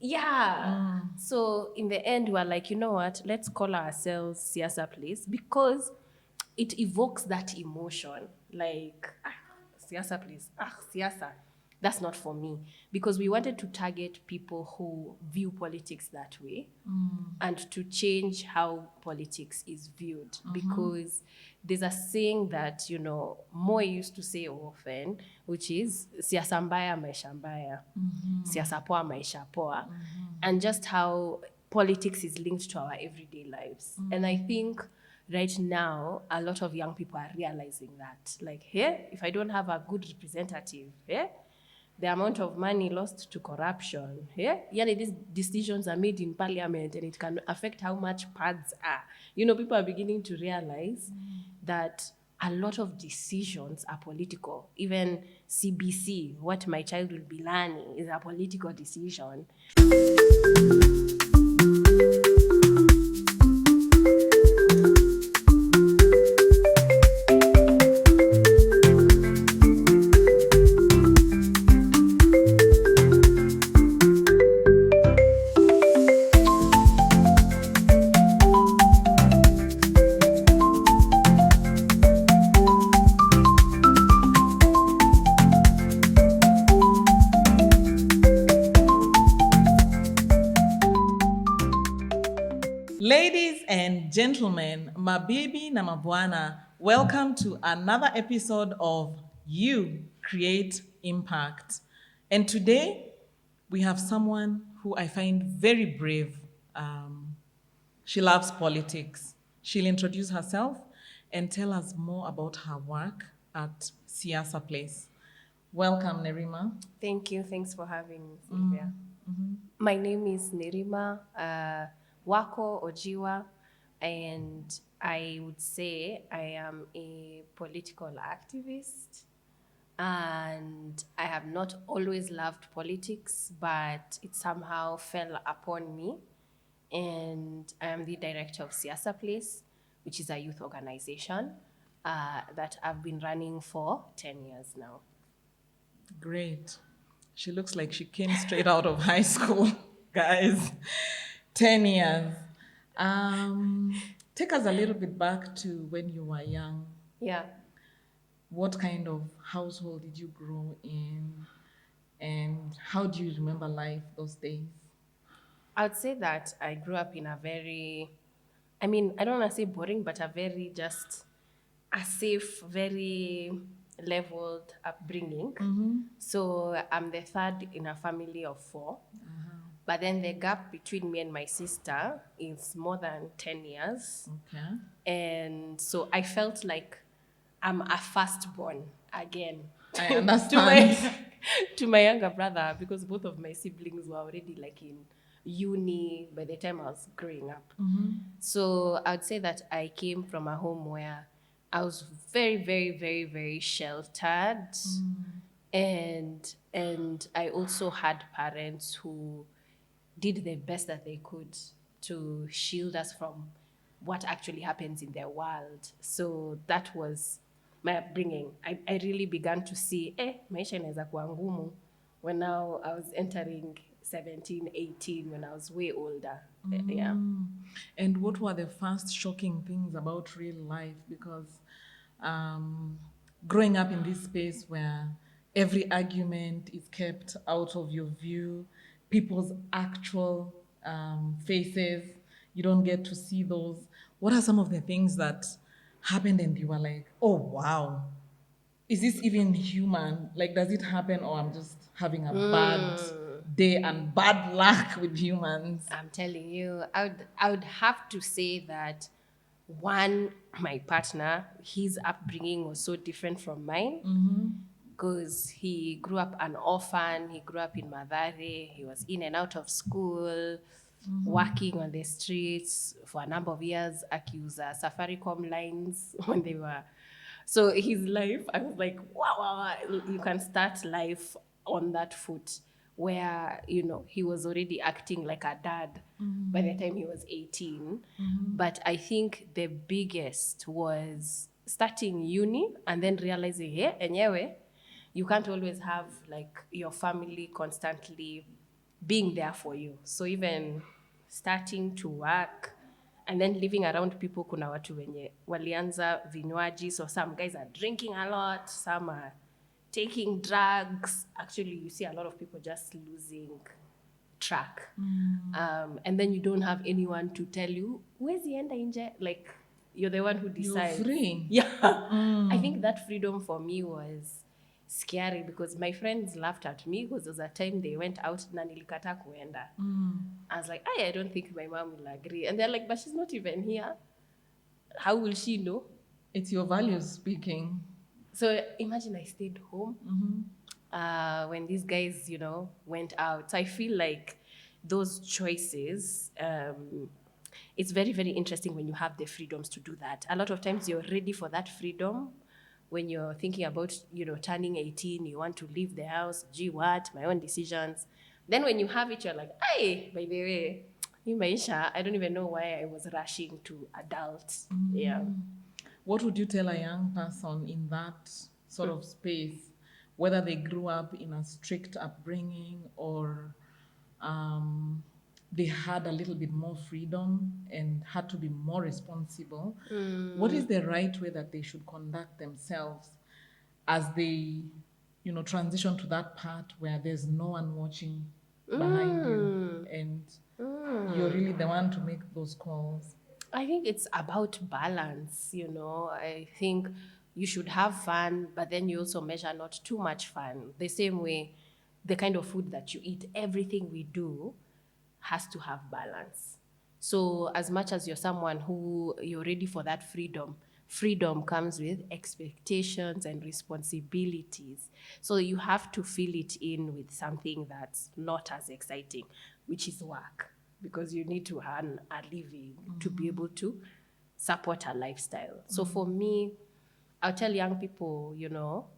Yeah. So in the end, we're like, you know what? Let's call ourselves Siasa Place because it evokes that emotion. Like, Siasa Place, Siasa. That's not for me. Because we wanted to target people who view politics that way and to change how politics is viewed. Because there's a saying that, Moi used to say often, which is siasa mbaya maisha mbaya, siasa poa maisha poa, and just how politics is linked to our everyday lives. And I think right now, a lot of young people are realizing that. Like, hey, if I don't have a good representative, the amount of money lost to corruption, these decisions are made in parliament and it can affect how much pads are. People are beginning to realize that a lot of decisions are political. Even CBC, what my child will be learning, is a political decision. Ladies and gentlemen, mabibi na mabwana, welcome to another episode of You Create Impact. And today we have someone who I find very brave. She loves politics. She'll introduce herself and tell us more about her work at Siasa Place. Welcome, Nerima. Thank you. Thanks for having me, Sylvia. My name is Nerima Wako Ojiwa, and I would say I am a political activist. And I have not always loved politics, but it somehow fell upon me. And I am the director of Siasa Place, which is a youth organization that I've been running for 10 years now. Great. She looks like she came straight out of high school, guys. 10 years. Take us a little bit back to when you were young. Yeah. What kind of household did you grow in? And how do you remember life those days? I would say that I grew up in a very, I don't want to say boring, but a very just a safe, very leveled upbringing. So I'm the third in a family of four. But then the gap between me and my sister is more than 10 years. Okay. And so I felt like I'm a firstborn again. I to understand. my to my younger brother, because both of my siblings were already like in uni by the time I was growing up. So I would say that I came from a home where I was very, very, very, very sheltered. And I also had parents who did the best that they could to shield us from what actually happens in their world. So that was my upbringing. I really began to see, maisha inaweza kuwa ngumu when now I was entering 17, 18, when I was way older. Yeah. And what were the first shocking things about real life? Because growing up in this space where every argument is kept out of your view, people's actual faces, you don't get to see those. What are some of the things that happened and you were like, oh, wow, is this even human? Like, does it happen or I'm just having a bad day and bad luck with humans? I'm telling you, I would have to say that one, my partner, his upbringing was so different from mine because he grew up an orphan. He grew up in Madare. He was in and out of school, working on the streets for a number of years, accused Safaricom lines when they were. So his life, I was like, wow, you can start life on that foot where, he was already acting like a dad by the time he was 18. But I think the biggest was starting uni and then realizing, hey, enyewe, you can't always have like your family constantly being there for you. So even starting to work and then living around people, kuna watu wenye walianza vinywaji, so some guys are drinking a lot, some are taking drugs. Actually, you see a lot of people just losing track. And then you don't have anyone to tell you, where's the enda inje? Like, you're the one who decides. You're free. Yeah. I think that freedom for me was scary because my friends laughed at me because there was a time they went out na nilikata kuenda. I was like, I don't think my mom will agree. And they're like, but she's not even here. How will she know? It's your values speaking. So imagine I stayed home when these guys, went out. So I feel like those choices, it's very, very interesting when you have the freedoms to do that. A lot of times you're ready for that freedom. When you're thinking about, turning 18, you want to leave the house, gee, what, my own decisions. Then when you have it, you're like, hey, by the way, in Maisha, I don't even know why I was rushing to adults. Yeah. What would you tell a young person in that sort of space, whether they grew up in a strict upbringing or they had a little bit more freedom and had to be more responsible? What is the right way that they should conduct themselves as they, transition to that part where there's no one watching behind you and you're really the one to make those calls? I think it's about balance, I think you should have fun, but then you also measure not too much fun. The same way, the kind of food that you eat, everything we do has to have balance. So as much as you're someone who you're ready for that freedom comes with expectations and responsibilities. So you have to fill it in with something that's not as exciting, which is work, because you need to earn a living to be able to support a lifestyle. So for me, I'll tell young people,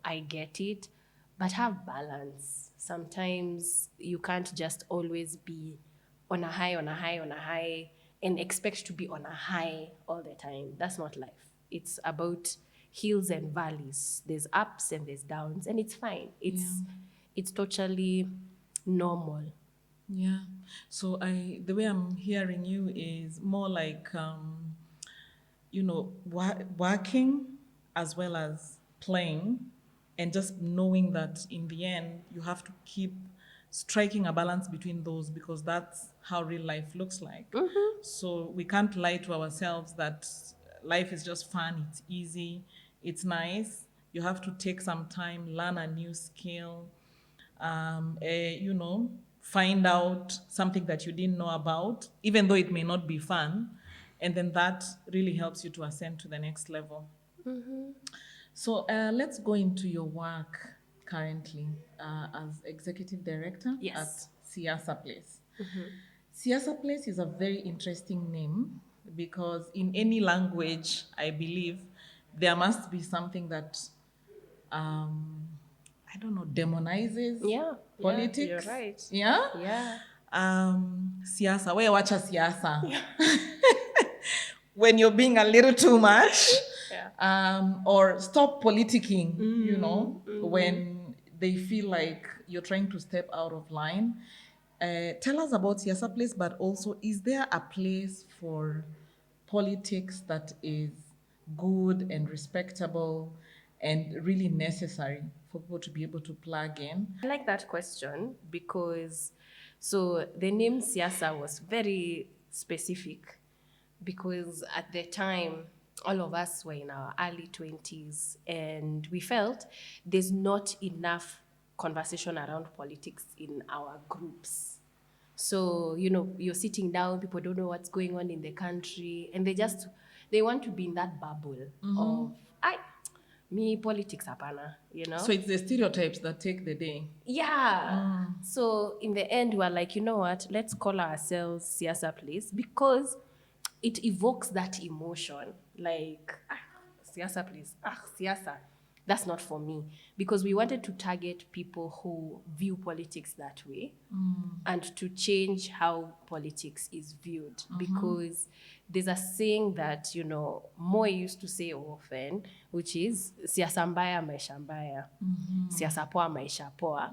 I get it, but have balance. Sometimes you can't just always be on a high, and expect to be on a high all the time. That's not life. It's about hills and valleys. There's ups and there's downs, and it's fine. It's totally normal. Yeah. So the way I'm hearing you is more like, working as well as playing, and just knowing that in the end you have to keep striking a balance between those, because that's how real life looks like. So we can't lie to ourselves that life is just fun, it's easy, it's nice. You have to take some time, learn a new skill, find out something that you didn't know about, even though it may not be fun. And then that really helps you to ascend to the next level. So let's go into your work currently as executive director at Siasa Place. Siasa Place is a very interesting name because in any language, I believe, there must be something that I don't know, demonizes politics. You're right. Yeah? Yeah. Siasa, where watch a siasa? When you're being a little too much, or stop politicking, when they feel like you're trying to step out of line. Tell us about Siasa Place, but also, is there a place for politics that is good and respectable and really necessary for people to be able to plug in? I like that question because so the name Siasa was very specific because at the time all of us were in our early 20s and we felt there's not enough conversation around politics in our groups. So, you're sitting down, people don't know what's going on in the country, and they want to be in that bubble of, me, politics hapana, So it's the stereotypes that take the day. Yeah. So in the end, we're like, you know what? Let's call ourselves Siasa Place because it evokes that emotion. Like, Siasa Place, Siasa. That's not for me. Because we wanted to target people who view politics that way and to change how politics is viewed. Because there's a saying that, Moi used to say often, which is, siasa mbaya, maisha mbaya. Siasa poa, maisha poa.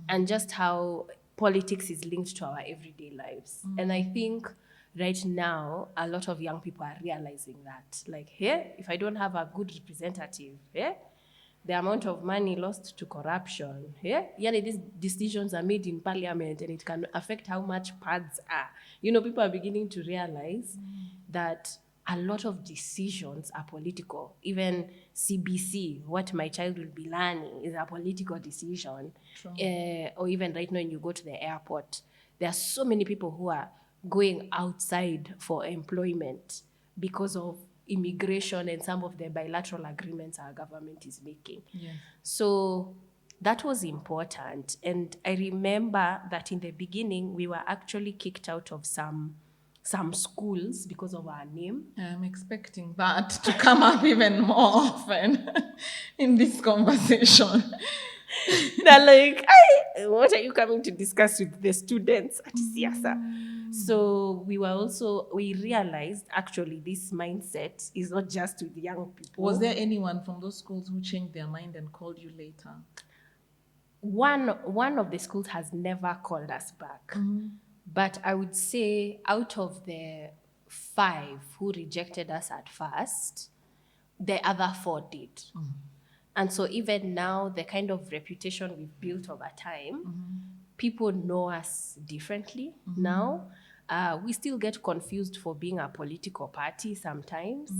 And just how politics is linked to our everyday lives. And I think right now, a lot of young people are realizing that. Like, hey, if I don't have a good representative, the amount of money lost to corruption, these decisions are made in parliament and it can affect how much pads are. People are beginning to realize that a lot of decisions are political. Even CBC, what my child will be learning, is a political decision. Or even right now, when you go to the airport, there are so many people who are going outside for employment because of immigration and some of the bilateral agreements our government is making. Yes. So that was important. And I remember that in the beginning, we were actually kicked out of some schools because of our name. I'm expecting that to come up even more often in this conversation. They're like, what are you coming to discuss with the students at Siasa? So we realized actually this mindset is not just with young people. Was there anyone from those schools who changed their mind and called you later? One of the schools has never called us back. But I would say out of the 5 who rejected us at first, the other 4 did. And so even now, the kind of reputation we've built over time, people know us differently now. We still get confused for being a political party sometimes.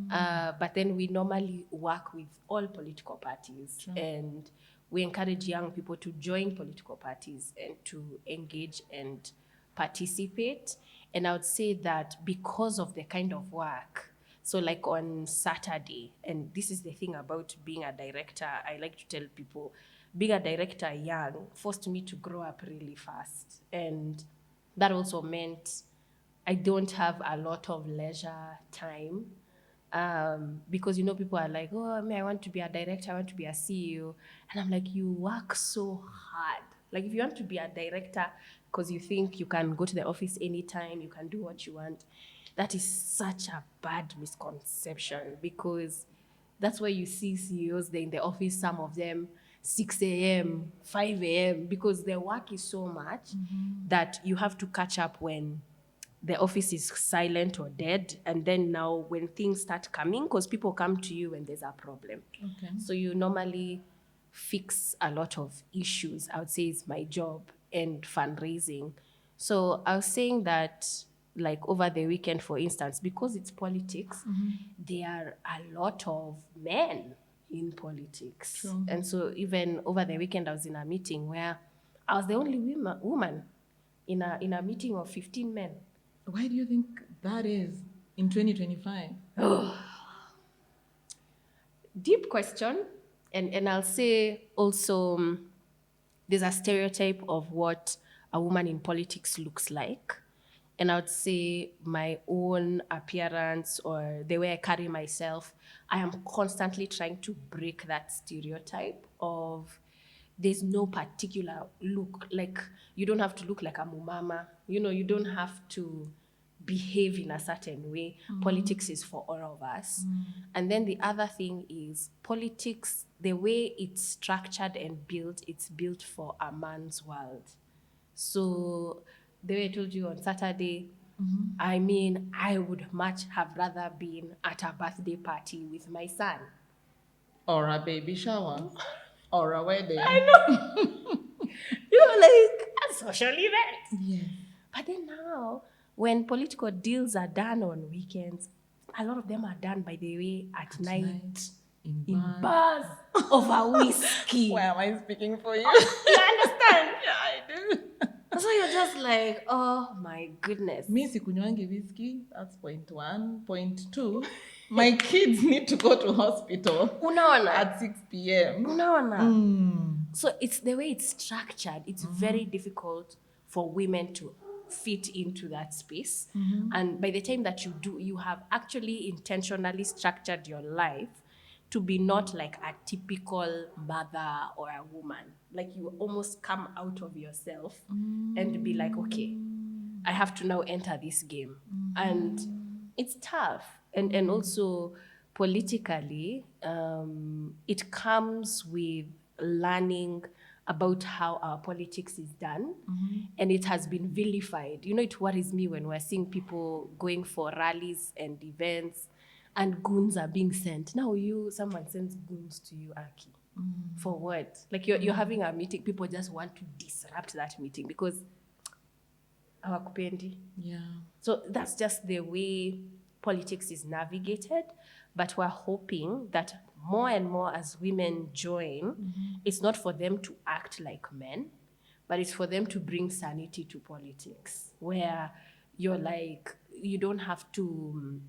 But then we normally work with all political parties. Sure. And we encourage young people to join political parties and to engage and participate. And I would say that because of the kind of work, so like on Saturday, and this is the thing about being a director, I like to tell people, being a director young forced me to grow up really fast. And that also meant I don't have a lot of leisure time. Because, people are like, oh, I want to be a director, I want to be a CEO. And I'm like, you work so hard. Like, if you want to be a director because you think you can go to the office anytime, you can do what you want, that is such a bad misconception, because that's why you see CEOs, they're in the office, some of them 6 a.m., 5 a.m., because their work is so much that you have to catch up when the office is silent or dead. And then now when things start coming, because people come to you when there's a problem. Okay. So you normally fix a lot of issues, I would say is my job, and fundraising. So I was saying that, like over the weekend, for instance, because it's politics, there are a lot of men in politics. True. And so even over the weekend, I was in a meeting where I was the only woman in a meeting of 15 men. Why do you think that is in 2025? Deep question. And I'll say also, there's a stereotype of what a woman in politics looks like. And I would say my own appearance or the way I carry myself, I am constantly trying to break that stereotype of there's no particular look. Like, you don't have to look like a mumama. You don't have to behave in a certain way. Politics is for all of us. And then the other thing is politics, the way it's structured and built, it's built for a man's world. So the way I told you on Saturday, I mean, I would much have rather been at a birthday party with my son. Or a baby shower. Or a wedding. I know. Like a social event. Yes. But then now, when political deals are done on weekends, a lot of them are done, by the way, at night in bars over whiskey. Why am I speaking for you? You understand? Yeah, I do. So you're just like, oh my goodness. Me sikunywangi whiskey, that's point 1. Point 2, my kids need to go to hospital Unaona? at 6 p.m. Unaona? So it's the way it's structured. It's very difficult for women to fit into that space. And by the time that you do, you have actually intentionally structured your life to be not like a typical mother or a woman. Like, you almost come out of yourself and be like, okay, I have to now enter this game. And it's tough. And also politically, it comes with learning about how our politics is done, and it has been vilified. You know, it worries me when we're seeing people going for rallies and events and goons are being sent. Now someone sends goons to you, Aki. For what? Like you're having a meeting, people just want to disrupt that meeting because hawakupendi. Yeah. So that's just the way politics is navigated. But we're hoping that more and more as women join, it's not for them to act like men, but it's for them to bring sanity to politics, where you're like, you don't have to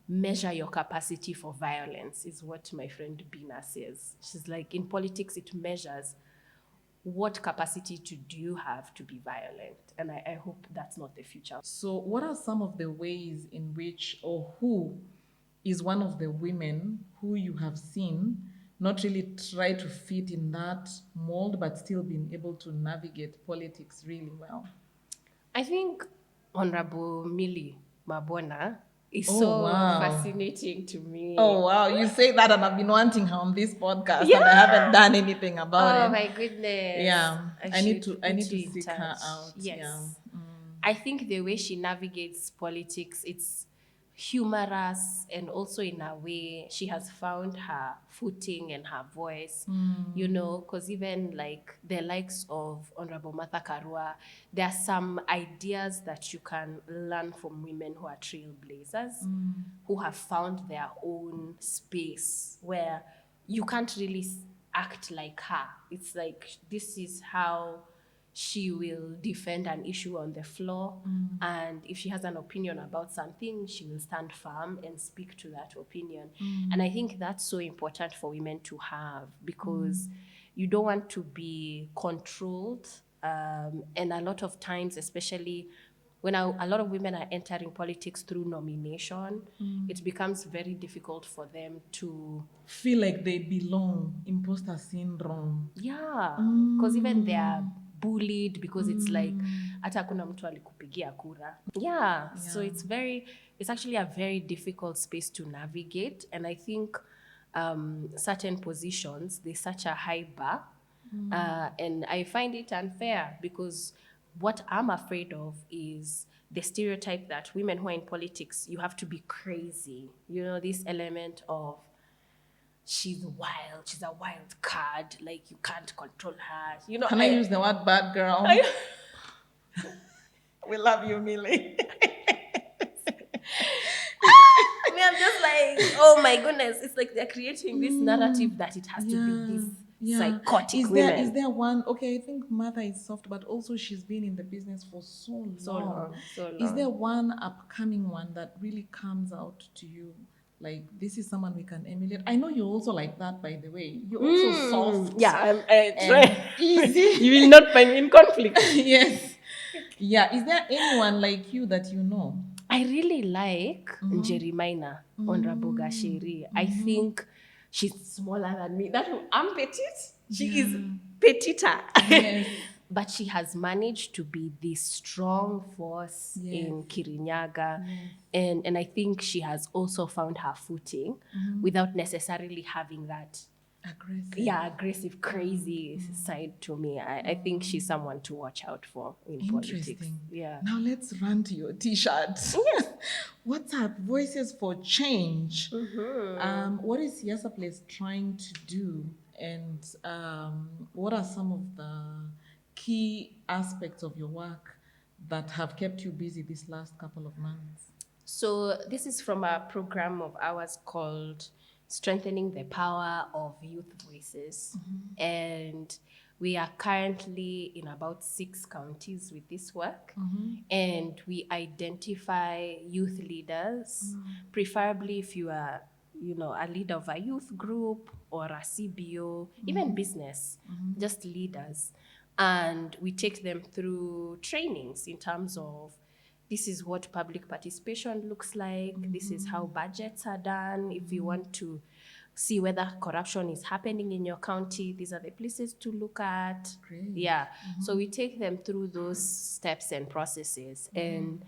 measure your capacity for violence, is what my friend Bina says. She's like, in politics, it measures what capacity do you have to be violent? And I hope that's not the future. So, what are some of the ways in which, or who is one of the women who you have seen not really try to fit in that mold, but still being able to navigate politics really well? I think Honorable Millie Mabona is Oh, so wow. fascinating to me. Oh, wow. You say that, and I've been wanting her on this podcast, Yeah. and I haven't done anything about it. Oh my goodness. Yeah. I need should to put you in seek her touch. out. Yes. Yeah. I think the way she navigates politics, it's humorous, and also in a way she has found her footing and her voice, you know, because even like the likes of Honorable Martha Karua, there are some ideas that you can learn from women who are trailblazers, who have found their own space where you can't really act like her. It's like, this is how she will defend an issue on the floor, and if she has an opinion about something, she will stand firm and speak to that opinion. And I think that's so important for women to have, because you don't want to be controlled, and a lot of times, especially when a lot of women are entering politics through nomination, it becomes very difficult for them to Feel like they belong, imposter syndrome. yeah, because even they are bullied, because it's like hata kuna mtu alikupigia kura. Yeah, so it's actually a very difficult space to navigate, and I think certain positions, there's such a high bar, and I find it unfair, because what I'm afraid of is the stereotype that women who are in politics, you have to be crazy, you know, this element of she's wild, she's a wild card, like you can't control her. You know, Can I use the word bad girl? We love you, Millie. I mean, I'm just like, oh my goodness, it's like they're creating this narrative that it has to be this psychotic women. Is there one? Okay, I think Mother is soft, but also she's been in the business for so long. So long. Is there one upcoming one that really comes out to you? Like, this is someone we can emulate. I know you're also like that, by the way. You're also soft. Yeah, I'm and easy. You will not find me in conflict. Yes. Yeah. Is there anyone like you that you know? I really like Nerima Honorable Gashiri. I think she's smaller than me. I'm petite. She is petita. Yes. But she has managed to be this strong force in Kirinyaga. And I think she has also found her footing without necessarily having that aggressive, crazy side to me. I think she's someone to watch out for in politics. Yeah. Now let's run to your T-shirt. What's up? Voices for Change. What is Siasa Place trying to do? And what are some of the key aspects of your work that have kept you busy this last couple of months? So this is from a program of ours called Strengthening the Power of Youth Voices. And we are currently in about 6 counties with this work. And we identify youth leaders, preferably if you are, you know, a leader of a youth group or a CBO, even business, just leaders. And we take them through trainings in terms of, this is what public participation looks like. This is how budgets are done. If you want to see whether corruption is happening in your county, these are the places to look at. Great. Yeah. So we take them through those steps and processes. And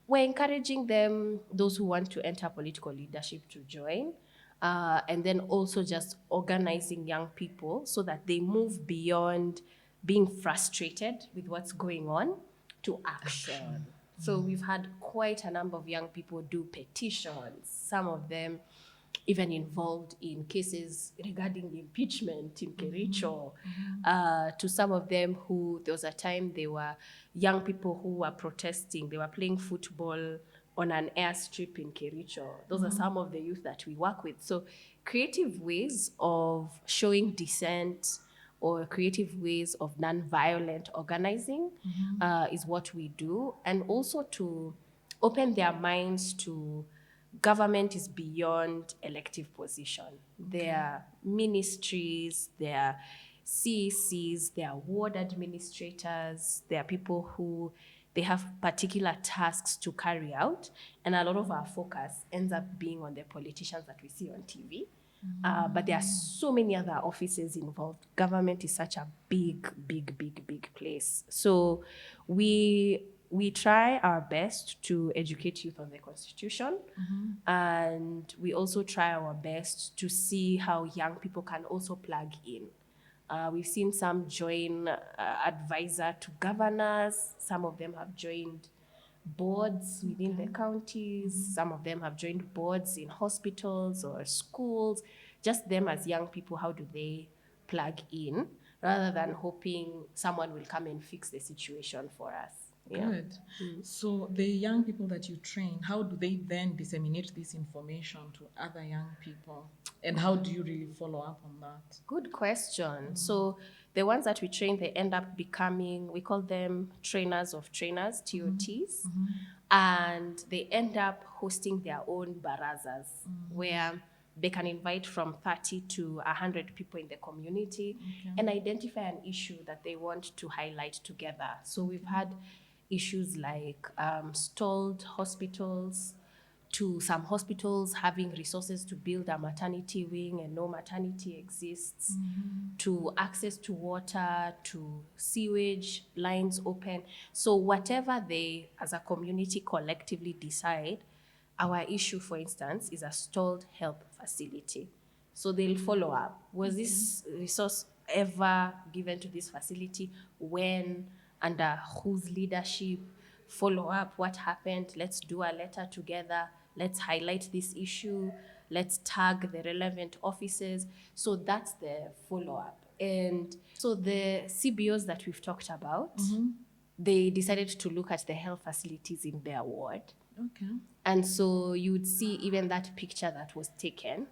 we're encouraging them, those who want to enter political leadership, to join. And then also just organizing young people so that they move beyond being frustrated with what's going on to action. So we've had quite a number of young people do petitions, some of them even involved in cases regarding impeachment in Kericho. To some of them who, there was a time they were young people who were protesting, they were playing football on an airstrip in Kericho. Those are some of the youth that we work with. So creative ways of showing dissent or creative ways of non-violent organizing is what we do. And also to open their minds to government is beyond elective position. There are ministries, there are CECs, there are ward administrators, there are people who they have particular tasks to carry out, and a lot of our focus ends up being on the politicians that we see on TV. But there are so many other offices involved. Government is such a big place. So we try our best to educate youth on the Constitution, and we also try our best to see how young people can also plug in. We've seen some join advisor to governors. Some of them have joined boards within the counties. Some of them have joined boards in hospitals or schools. Just them as young people, how do they plug in rather than hoping someone will come and fix the situation for us? Yeah. Good. So the young people that you train, how do they then disseminate this information to other young people? And how do you really follow up on that? Good question. So the ones that we train, they end up becoming, we call them trainers of trainers, TOTs. And they end up hosting their own barazas where they can invite from 30 to 100 people in the community and identify an issue that they want to highlight together. So we've had issues like stalled hospitals, to some hospitals having resources to build a maternity wing and no maternity exists, to access to water, to sewage lines open. So whatever they, as a community, collectively decide, our issue, for instance, is a stalled health facility. So they'll follow up. Was this resource ever given to this facility? When? Under whose leadership? Follow up what happened. Let's do a letter together. Let's highlight this issue. Let's tag the relevant offices. So that's the follow-up. And so the CBOs that we've talked about, they decided to look at the health facilities in their ward. Okay. And so you would see even that picture that was taken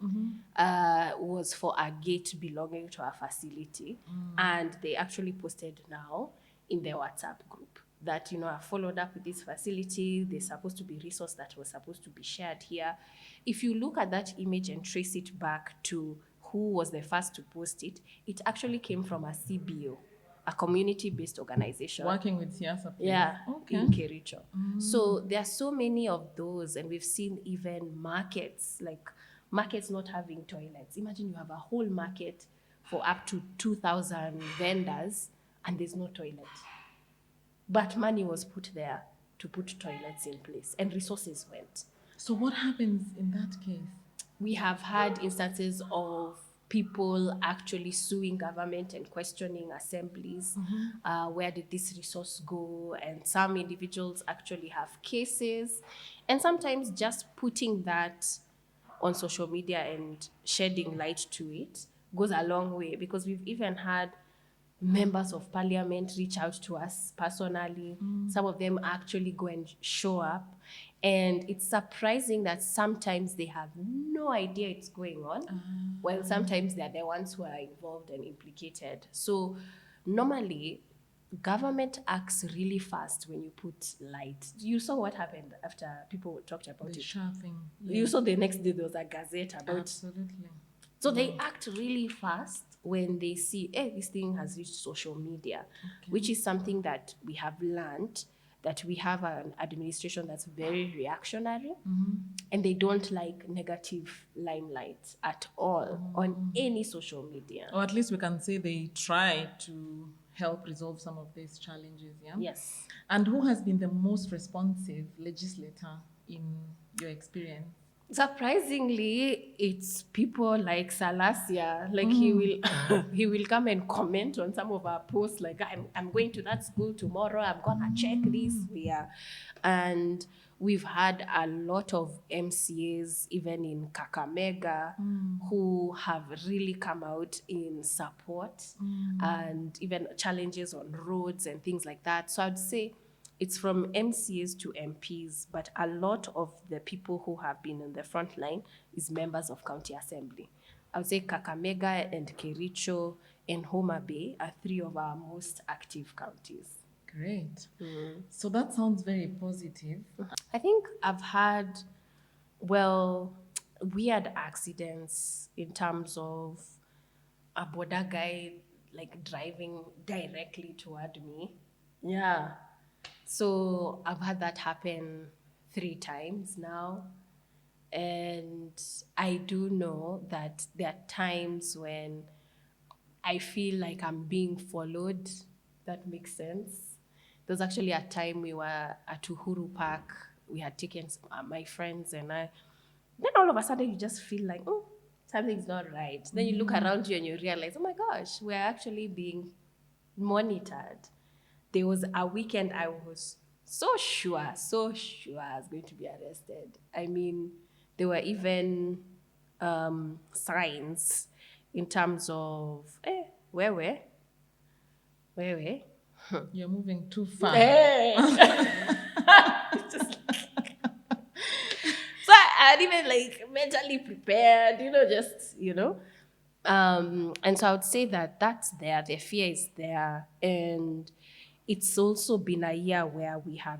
was for a gate belonging to a facility. And they actually posted now in their WhatsApp group that, I followed up with this facility. There's supposed to be resource that was supposed to be shared here. If you look at that image and trace it back to who was the first to post it, it actually came from a CBO, a community-based organization. Working with Siasa. Yeah, Okay. in Kericho. So there are so many of those, and we've seen even markets, like markets not having toilets. Imagine you have a whole market for up to 2,000 vendors, and there's no toilet. But money was put there to put toilets in place, and resources went. So what happens in that case? We have had instances of people actually suing government and questioning assemblies. Where did this resource go? And some individuals actually have cases. And sometimes just putting that on social media and shedding light to it goes a long way, because we've even had members of parliament reach out to us personally. Some of them actually go and show up. And it's surprising that sometimes they have no idea it's going on, while sometimes they're the ones who are involved and implicated. So normally, government acts really fast when you put light. You saw what happened after people talked about The it. shopping. You saw the next day there was a gazette about. Absolutely. So they act really fast when they see, this thing has reached social media, which is something that we have learned, that we have an administration that's very reactionary, and they don't like negative limelight at all on any social media. Or at least we can say they try to help resolve some of these challenges, yeah? Yes. And who has been the most responsive legislator in your experience? Surprisingly, it's people like Salasia. Like he will he will come and comment on some of our posts. Like I'm going to that school tomorrow. I'm gonna check this. Yeah, and we've had a lot of MCAs even in Kakamega who have really come out in support and even challenges on roads and things like that. So I'd say it's from MCAs to MPs, but a lot of the people who have been in the front line is members of county assembly. I would say Kakamega and Kericho and Homa Bay are three of our most active counties. Great. So that sounds very positive. I think I've had, well, weird accidents in terms of a border guy like driving directly toward me. Yeah. So I've had that happen 3 times now. And I do know that there are times when I feel like I'm being followed. That makes sense. There was actually a time we were at Uhuru Park. We had taken my friends and I. Then all of a sudden you just feel like, oh, something's not right. Then you look around you and you realize, oh my gosh, we're actually being monitored. There was a weekend I was so sure I was going to be arrested. I mean, there were even signs in terms of, where were? You're moving too far. So I had even like mentally prepared, and so I would say that that's there, the fear is there. And it's also been a year where we have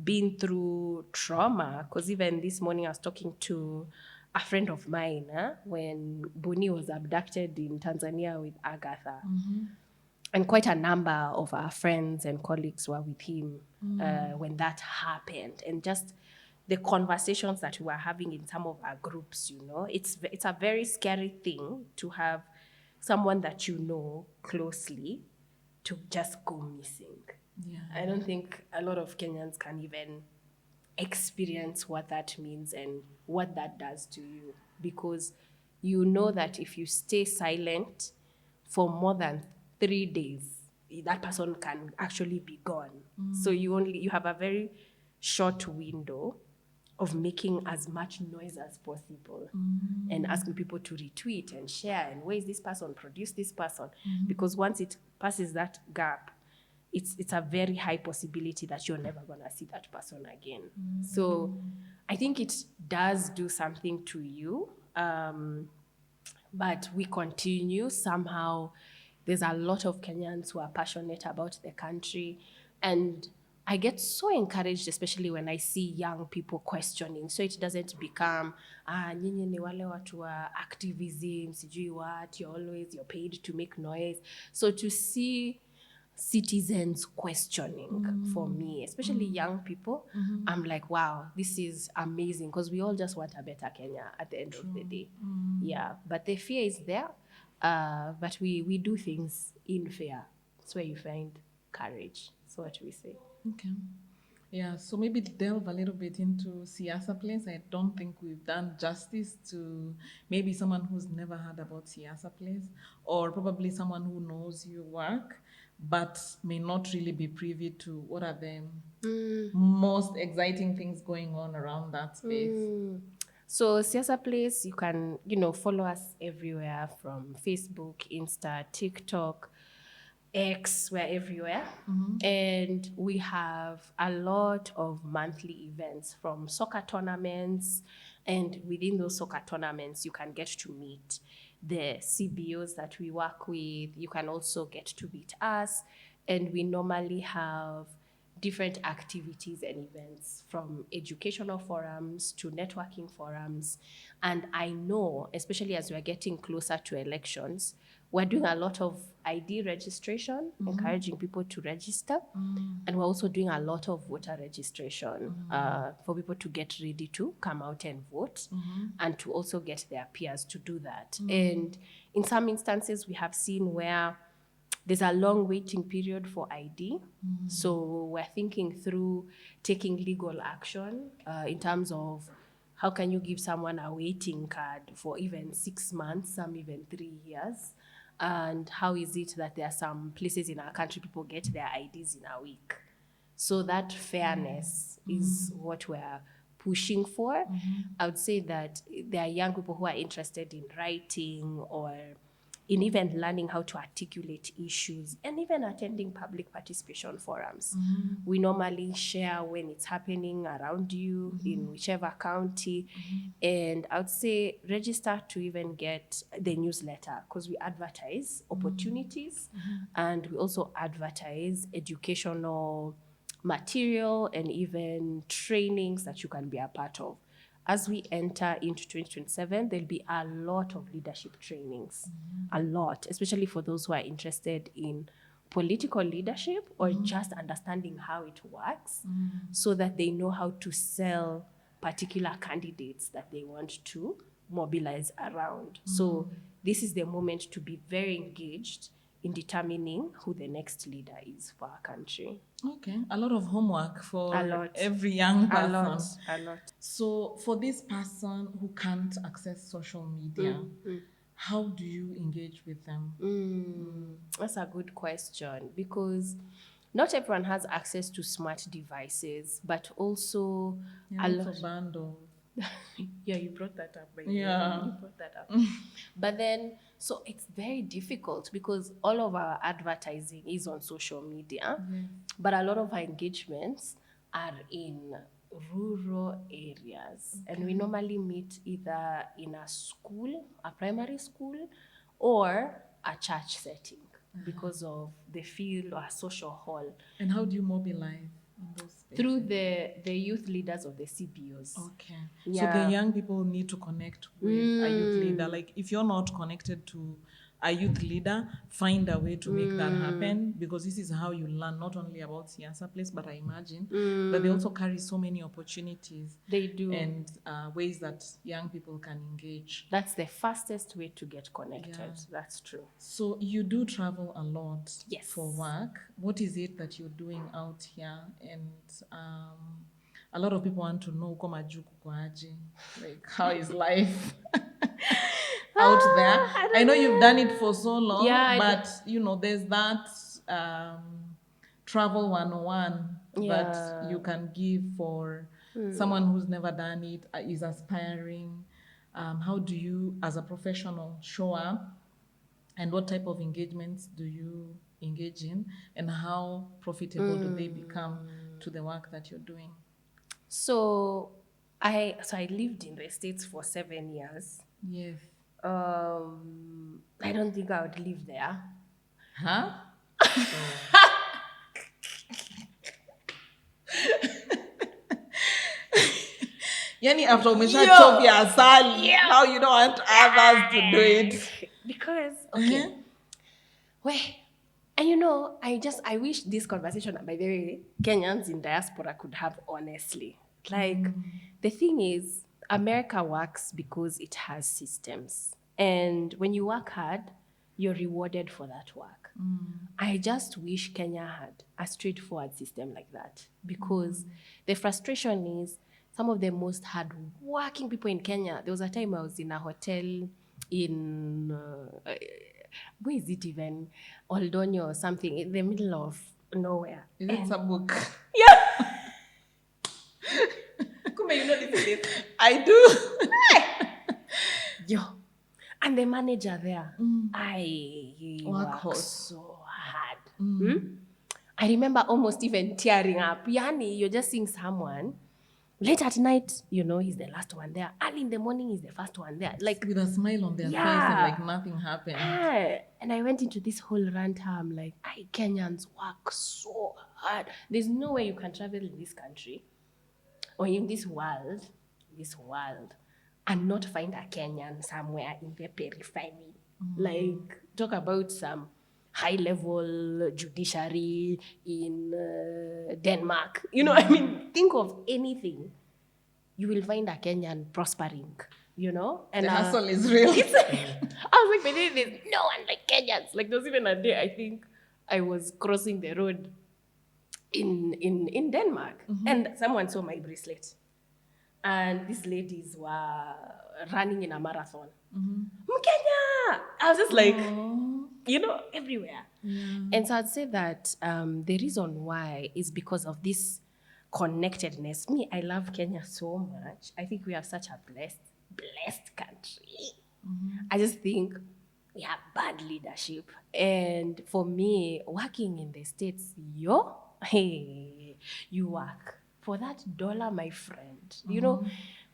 been through trauma. Because even this morning I was talking to a friend of mine when Buni was abducted in Tanzania with Agatha. And quite a number of our friends and colleagues were with him when that happened. And just the conversations that we were having in some of our groups, it's a very scary thing to have someone that you know closely to just go missing. Yeah. I don't think a lot of Kenyans can even experience what that means and what that does to you, because you know that if you stay silent for more than 3 days, that person can actually be gone. So you have a very short window of making as much noise as possible and asking people to retweet and share and where is this person, produce this person, because once it passes that gap, it's a very high possibility that you're never gonna see that person again. So I think it does do something to you, but we continue somehow. There's a lot of Kenyans who are passionate about the country, and I get so encouraged, especially when I see young people questioning. So it doesn't become, nyinyi ni wale watu wa activism, sijui what, you're paid to make noise. So to see citizens questioning for me, especially young people, I'm like, wow, this is amazing, because we all just want a better Kenya at the end of the day. Yeah, but the fear is there, but we do things in fear. That's where you find courage. So what we say. Okay. Yeah, so maybe delve a little bit into Siasa Place. I don't think we've done justice to maybe someone who's never heard about Siasa Place, or probably someone who knows your work but may not really be privy to what are the most exciting things going on around that space. So Siasa Place, you can, follow us everywhere from Facebook, Insta, TikTok, X, we're everywhere. And we have a lot of monthly events, from soccer tournaments, and within those soccer tournaments, you can get to meet the CBOs that we work with. You can also get to meet us, and we normally have different activities and events, from educational forums to networking forums. And I know, especially as we're getting closer to elections, we're doing a lot of ID registration, encouraging people to register. And we're also doing a lot of voter registration for people to get ready to come out and vote, and to also get their peers to do that. And in some instances, we have seen where there's a long waiting period for ID. So we're thinking through taking legal action in terms of How can you give someone a waiting card for even 6 months, some even 3 years? And how is it that there are some places in our country people get their IDs in a week? So that fairness is what we're pushing for. I would say that there are young people who are interested in writing or in even learning how to articulate issues and even attending public participation forums. We normally share when it's happening around you in whichever county. And I would say register to even get the newsletter because we advertise opportunities and we also advertise educational material and even trainings that you can be a part of. As we enter into 2027, there'll be a lot of leadership trainings, a lot, especially for those who are interested in political leadership or just understanding how it works so that they know how to sell particular candidates that they want to mobilize around. So this is the moment to be very engaged in determining who the next leader is for our country. Okay, a lot of homework for A lot. every young person. A lot. So for this person who can't access social media, how do you engage with them? That's a good question because not everyone has access to smart devices, but also a lot of bundles. Yeah, you brought that up. By the way. Yeah. You brought that up. But then, so it's very difficult because all of our advertising is on social media, but a lot of our engagements are in rural areas. And we normally meet either in a school, a primary school, or a church setting because of the field or a social hall. And how do you mobilize in those spaces? Through the youth leaders of the CBOs. Okay. Yeah. So the young people need to connect with a youth leader. Like if you're not connected to a youth leader, find a way to make that happen because this is how you learn not only about Siasa Place, but I imagine that they also carry so many opportunities. They do. And ways that young people can engage. That's the fastest way to get connected. Yeah. That's true. So you do travel a lot Yes. for work. What is it that you're doing out here? And a lot of people want to know, like, how is life out there? I know you've done it for so long, but you know, there's that travel 101 that you can give for someone who's never done it, is aspiring. How do you, as a professional, show up? And what type of engagements do you engage in? And how profitable do they become to the work that you're doing? So I lived in the States for 7 years. Yes. I don't think I would live there. Huh? Yani after umeshachovya asali, how you don't want others to do it? Because, okay. And you know, I wish this conversation, by the way, Kenyans in diaspora could have honestly. Like, the thing is, America works because it has systems. And when you work hard, you're rewarded for that work. I just wish Kenya had a straightforward system like that because the frustration is some of the most hard-working people in Kenya. There was a time I was in a hotel in, where is it even? Oldonyo or something, in the middle of nowhere. Is it Sabuk? Yeah. You know this place. I do. Yo. And the manager there, he works so hard. I remember almost even tearing up. Yani, you're just seeing someone. Late at night, you know, he's the last one there. Early in the morning, he's the first one there. Like with a smile on their face and like nothing happened. And I went into this whole rant. I'm like, Kenyans work so hard. There's no way you can travel in this country or in this world, and not find a Kenyan somewhere in the periphery. Like, talk about some high-level judiciary in Denmark. You know, I mean, think of anything. You will find a Kenyan prospering, you know? And the hustle is real. I was like, but there's no one like Kenyans. Like, there was even a day, I think, I was crossing the road in Denmark, and someone saw my bracelet. and these ladies were running in a marathon. Mkenya! I was just like, everywhere. And so I'd say that the reason why is because of this connectedness. Me, I love Kenya so much. I think we have such a blessed country. I just think we have bad leadership. And for me, working in the States, hey, you work for that dollar, my friend. You know,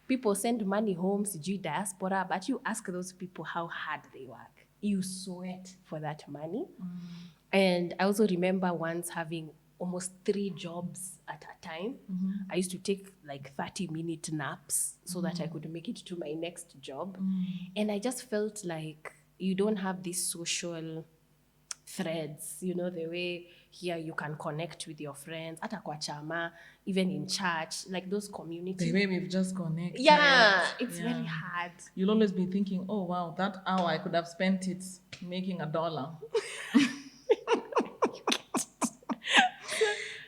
people send money home, sijui diaspora, but you ask those people how hard they work. You sweat for that money. And I also remember once having almost 3 jobs at a time. I used to take like 30-minute naps so that I could make it to my next job. And I just felt like you don't have these social threads, the way here you can connect with your friends, ata kwa chama, even in church, like those communities. The way we've just connected. Yeah, it's very hard. You'll always be thinking, oh wow, that hour I could have spent it making $1.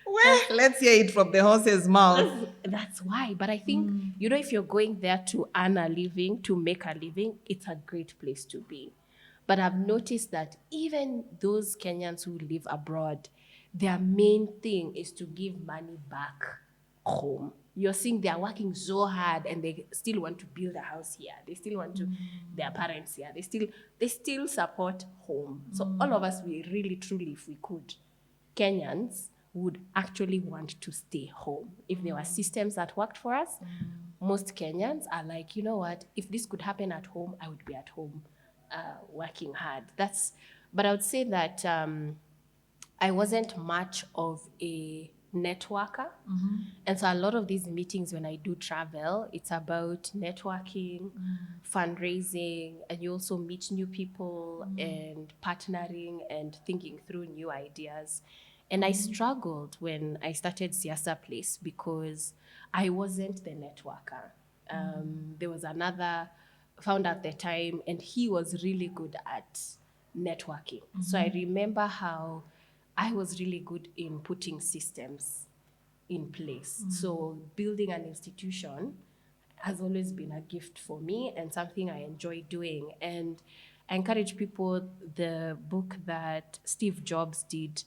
Well, let's hear it from the horse's mouth. That's why. But I think, if you're going there to earn a living, to make a living, it's a great place to be. But I've noticed that even those Kenyans who live abroad, their main thing is to give money back home. You're seeing they're working so hard and they still want to build a house here. They still want to, their parents here. They still support home. So all of us, we really, truly, if we could, Kenyans would actually want to stay home. If there were systems that worked for us, most Kenyans are like, you know what, if this could happen at home, I would be at home working hard. But I would say that I wasn't much of a networker. And so a lot of these meetings when I do travel, it's about networking, fundraising, and you also meet new people and partnering and thinking through new ideas. And I struggled when I started Siasa Place because I wasn't the networker. There was another founder at the time, and he was really good at networking. So I remember how I was really good in putting systems in place. So building an institution has always been a gift for me and something I enjoy doing. And I encourage people, the book that Steve Jobs did,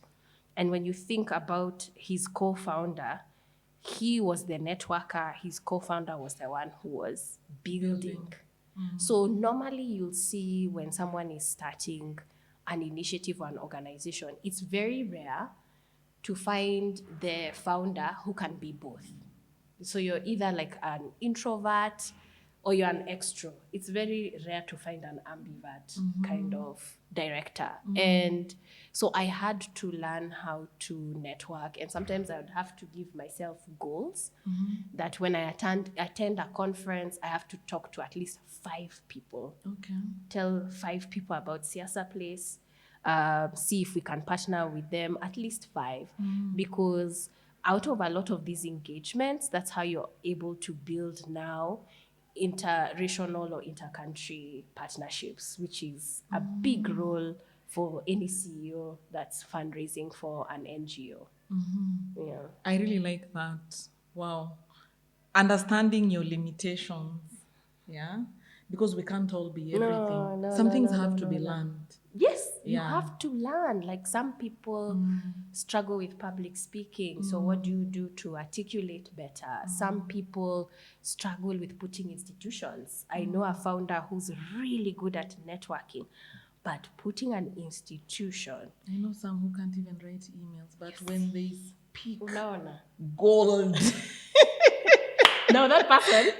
and when you think about his co-founder, he was the networker, his co-founder was the one who was building. So normally you'll see when someone is starting an initiative or an organization, it's very rare to find the founder who can be both. So you're either like an introvert or you're an extro. It's very rare to find an ambivert kind of director. And so I had to learn how to network. And sometimes I would have to give myself goals that when I attend a conference, I have to talk to at least 5 people. Okay. Tell 5 people about Siasa Place. See if we can partner with them, at least 5. Because out of a lot of these engagements, that's how you're able to build now interregional or intercountry partnerships, which is a big role for any CEO that's fundraising for an NGO. Yeah. I really like that. Wow. Understanding your limitations. Yeah. Because we can't all be everything. Some things have to be learned. Yes, you have to learn. Like some people struggle with public speaking. So what do you do to articulate better? Some people struggle with putting institutions. I know a founder who's really good at networking, but putting an institution. I know some who can't even write emails, but when they speak Unaona. gold. Now that person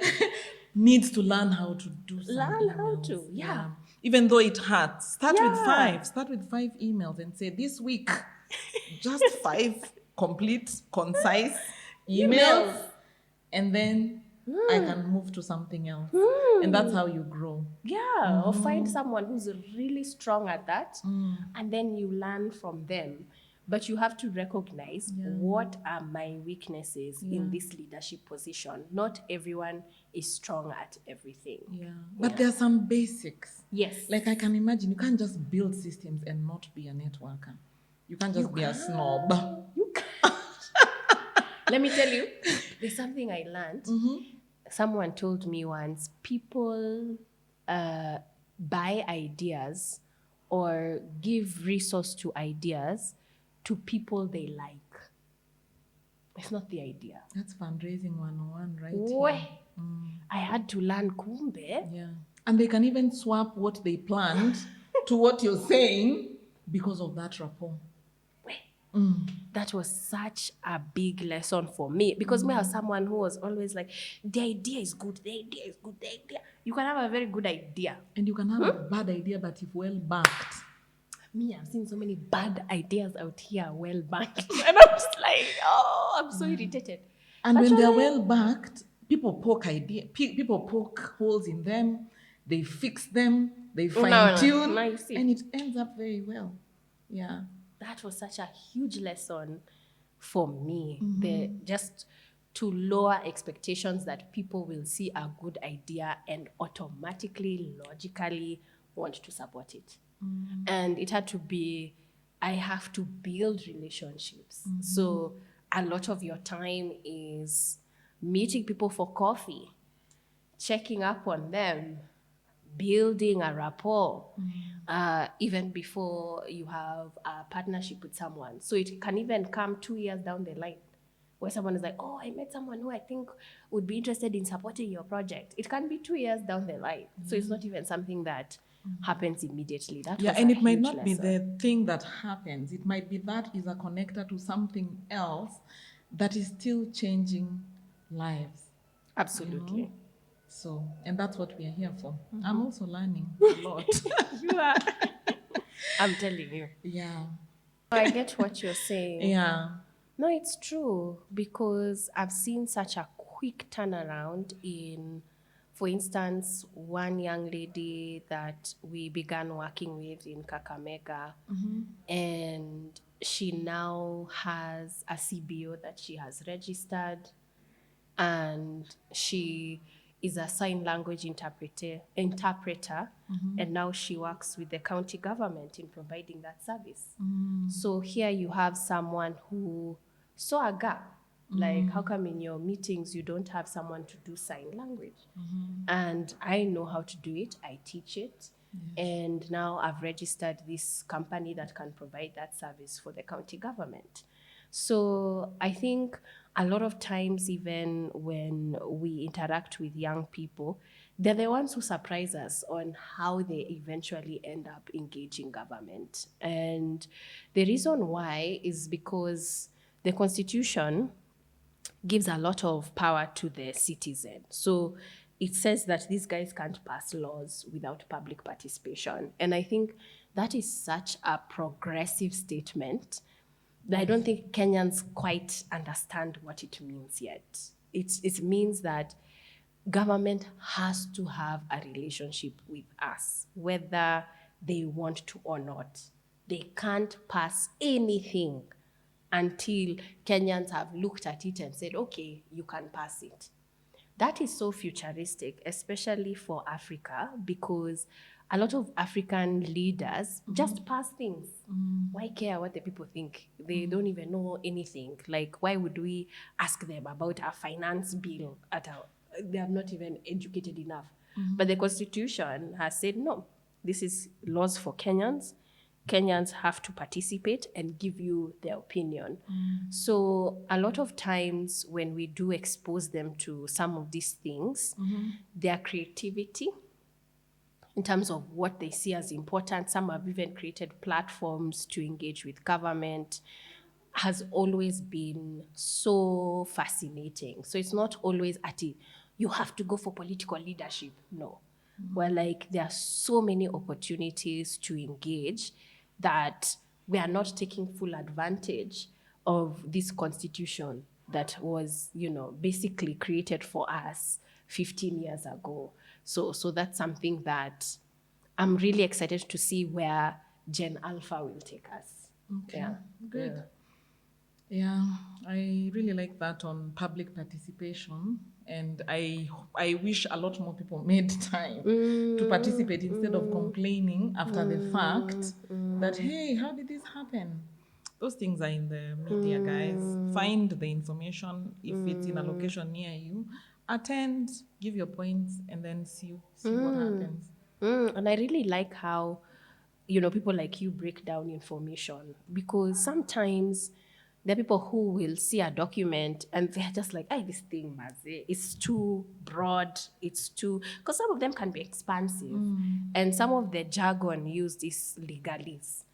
needs to learn how to do some learn emails. how to, yeah. Even though it hurts, start with Yeah. 5. Start with 5 emails and say, this week, just 5 complete, concise emails. And then I can move to something else. And that's how you grow. Yeah, or find someone who's really strong at that, and then you learn from them. But you have to recognize what are my weaknesses in this leadership position. Not everyone is strong at everything. Yeah. But there are some basics. Yes. Like I can imagine, you can't just build systems and not be a networker. You can't just be a snob. You can't. Let me tell you, there's something I learned. someone told me once, people buy ideas or give resource to ideas to people they like. It's not the idea. That's fundraising 101 right Weh. here. I had to learn kumbe. Yeah. And they can even swap what they planned to what you're saying because of that rapport. That was such a big lesson for me because me as someone who was always like, the idea is good, the idea is good, the idea. You can have a very good idea. And you can have a bad idea, but if well backed. Me, I've seen so many bad ideas out here, well backed. And I'm just like, oh, I'm so irritated. And when Actually, they're well backed, people poke holes in them, they fix them, they fine tune, no, you see. and it ends up very well. Yeah. That was such a huge lesson for me. Just to lower expectations that people will see a good idea and automatically, logically want to support it. And it had to be, I have to build relationships. So a lot of your time is meeting people for coffee, checking up on them, building a rapport, even before you have a partnership with someone. So it can even come 2 years down the line where someone is like, oh, I met someone who I think would be interested in supporting your project. It can be 2 years down the line. So it's not even something that happens immediately. That was And a it might huge not be lesson. the thing that happens. It might be that is a connector to something else that is still changing lives. Absolutely. So, and that's what we are here for. I'm also learning a lot. You are. I'm telling you. Yeah. I get what you're saying. Yeah. No, it's true because I've seen such a quick turnaround in, for instance, one young lady that we began working with in Kakamega, and she now has a CBO that she has registered, and she is a sign language interpreter, and now she works with the county government in providing that service. So here you have someone who saw a gap. Like, how come in your meetings you don't have someone to do sign language? And I know how to do it, I teach it. And now I've registered this company that can provide that service for the county government. So I think a lot of times, even when we interact with young people, they're the ones who surprise us on how they eventually end up engaging government. And the reason why is because the Constitution gives a lot of power to the citizen. So it says that these guys can't pass laws without public participation. And I think that is such a progressive statement that I don't think Kenyans quite understand what it means yet. It means that government has to have a relationship with us, whether they want to or not. They can't pass anything until Kenyans have looked at it and said, okay, you can pass it. That is so futuristic, especially for Africa, because a lot of African leaders just pass things. Why care what the people think? They don't even know anything. Like, why would we ask them about a finance bill they are not even educated enough. But the Constitution has said, no, this is laws for Kenyans. Kenyans have to participate and give you their opinion. So a lot of times when we do expose them to some of these things, their creativity in terms of what they see as important, some have even created platforms to engage with government, has always been so fascinating. So it's not always you have to go for political leadership. No. Well, like, there are so many opportunities to engage that we are not taking full advantage of this constitution that was, basically created for us 15 years ago. So that's something that I'm really excited to see where Gen Alpha will take us. Okay. Yeah. Good. Yeah, I really like that on public participation, and I wish a lot more people made time to participate instead of complaining after the fact that, hey, how did this happen? Those things are in the media, guys. Find the information if it's in a location near you. attend, give your points, and then see what happens. And I really like how, people like you break down information, because sometimes there are people who will see a document and they're just like, hey, this thing, maze, it's too broad, it's too, because some of them can be expansive and some of the jargon used is legalese.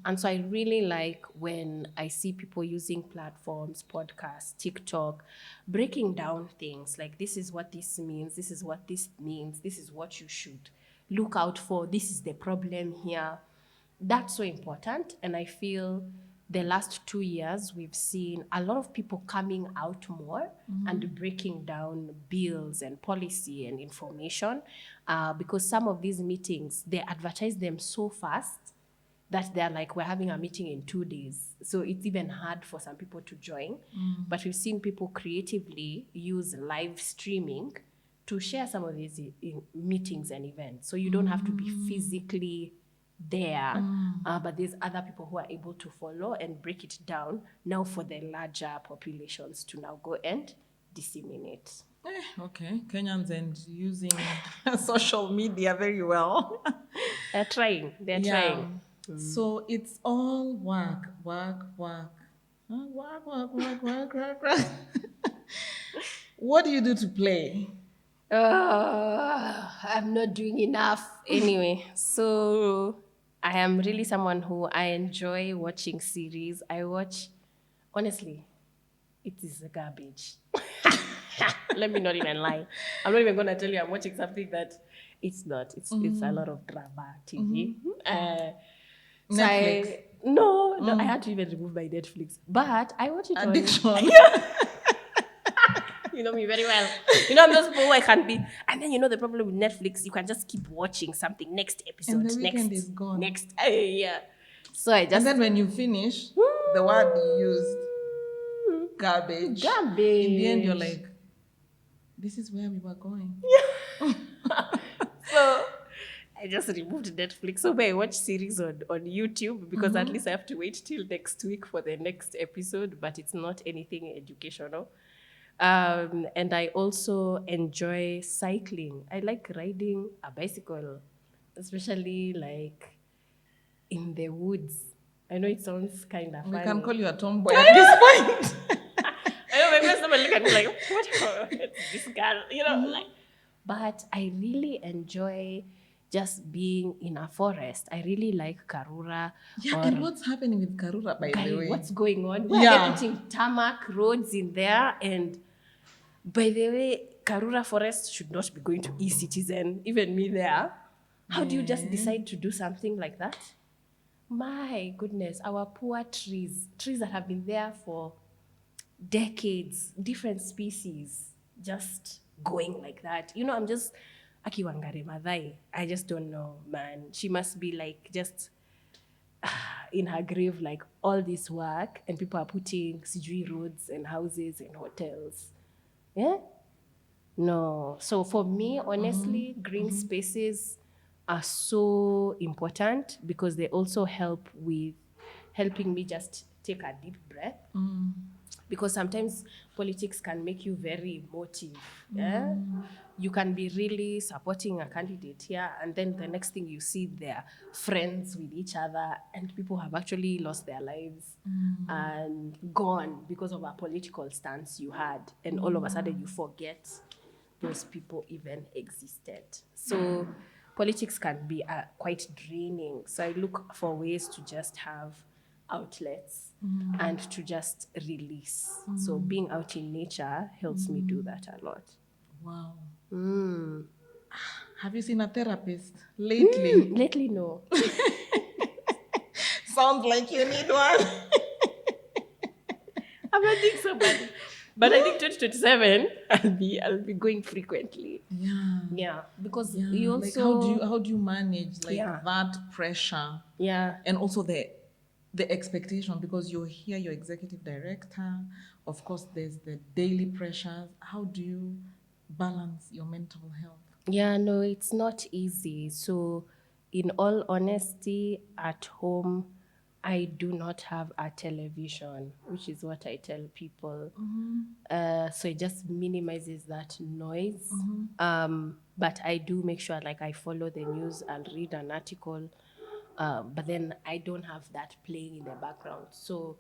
And so I really like when I see people using platforms, podcasts, TikTok, breaking down things like, this is what this means, this is what this means, this is what you should look out for, this is the problem here. That's so important. And I feel the last 2 years, we've seen a lot of people coming out more and breaking down bills and policy and information, because some of these meetings, they advertise them so fast that they're like, we're having a meeting in 2 days. So it's even hard for some people to join. But we've seen people creatively use live streaming to share some of these meetings and events. So you don't have to be physically there, but there's other people who are able to follow and break it down now for the larger populations to now go and disseminate. Okay, Kenyans and using social media very well. They're trying. So it's all work. Huh? Work. What do you do to play? I'm not doing enough anyway. So I am really someone who I enjoy watching series. Honestly, it is garbage. Let me not even lie. I'm not even going to tell you I'm watching something that it's not. It's a lot of drama TV. Netflix. No, I had to even remove my Netflix. But I watch it Addiction. on... You know me very well. I'm those people who I can be. And then the problem with Netflix, you can just keep watching something. Next episode. And the weekend is gone. Next. Yeah. So I just... And then when you finish, the word you used, garbage. In the end, you're like, this is where we were going. So I just removed Netflix. So I watch series on YouTube, because at least I have to wait till next week for the next episode, but it's not anything educational. And I also enjoy cycling. I like riding a bicycle, especially like in the woods. I know it sounds kind of funny. We can call you a tomboy at this point. I know, maybe someone look at me like, what is this girl? Like. But I really enjoy just being in a forest. I really like Karura. Yeah, and what's happening with Karura, by the way? What's going on? They're putting tarmac roads in there. And by the way, Karura Forest should not be going to e-Citizen, even me there. How do you just decide to do something like that? My goodness, our poor trees that have been there for decades, different species, just going like that. I'm just Akiwangare Madhai. I just don't know, man. She must be like just in her grave, like all this work, and people are putting sijui roads and houses and hotels. Yeah? No. So for me, honestly, green spaces are so important, because they also help with helping me just take a deep breath. Because sometimes politics can make you very emotive. Yeah? You can be really supporting a candidate here, and then the next thing you see, they're friends with each other, and people have actually lost their lives and gone because of a political stance you had. And all of a sudden you forget those people even existed. So politics can be quite draining. So I look for ways to just have outlets and to just release. So being out in nature helps me do that a lot. Wow. Have you seen a therapist lately? Lately, no. Sounds like you need one. I'm not think so bad. But I think 2027, I'll be going frequently. Yeah. Because you also... Like how do you manage that pressure? Yeah. And also the expectation, because you're here, you're executive director. Of course, there's the daily pressures. How do you balance your mental health? Yeah, no, it's not easy. So in all honesty, at home, I do not have a television, which is what I tell people. So it just minimizes that noise. But I do make sure, like, I follow the news. I'll read an article, but then I don't have that playing in the background. So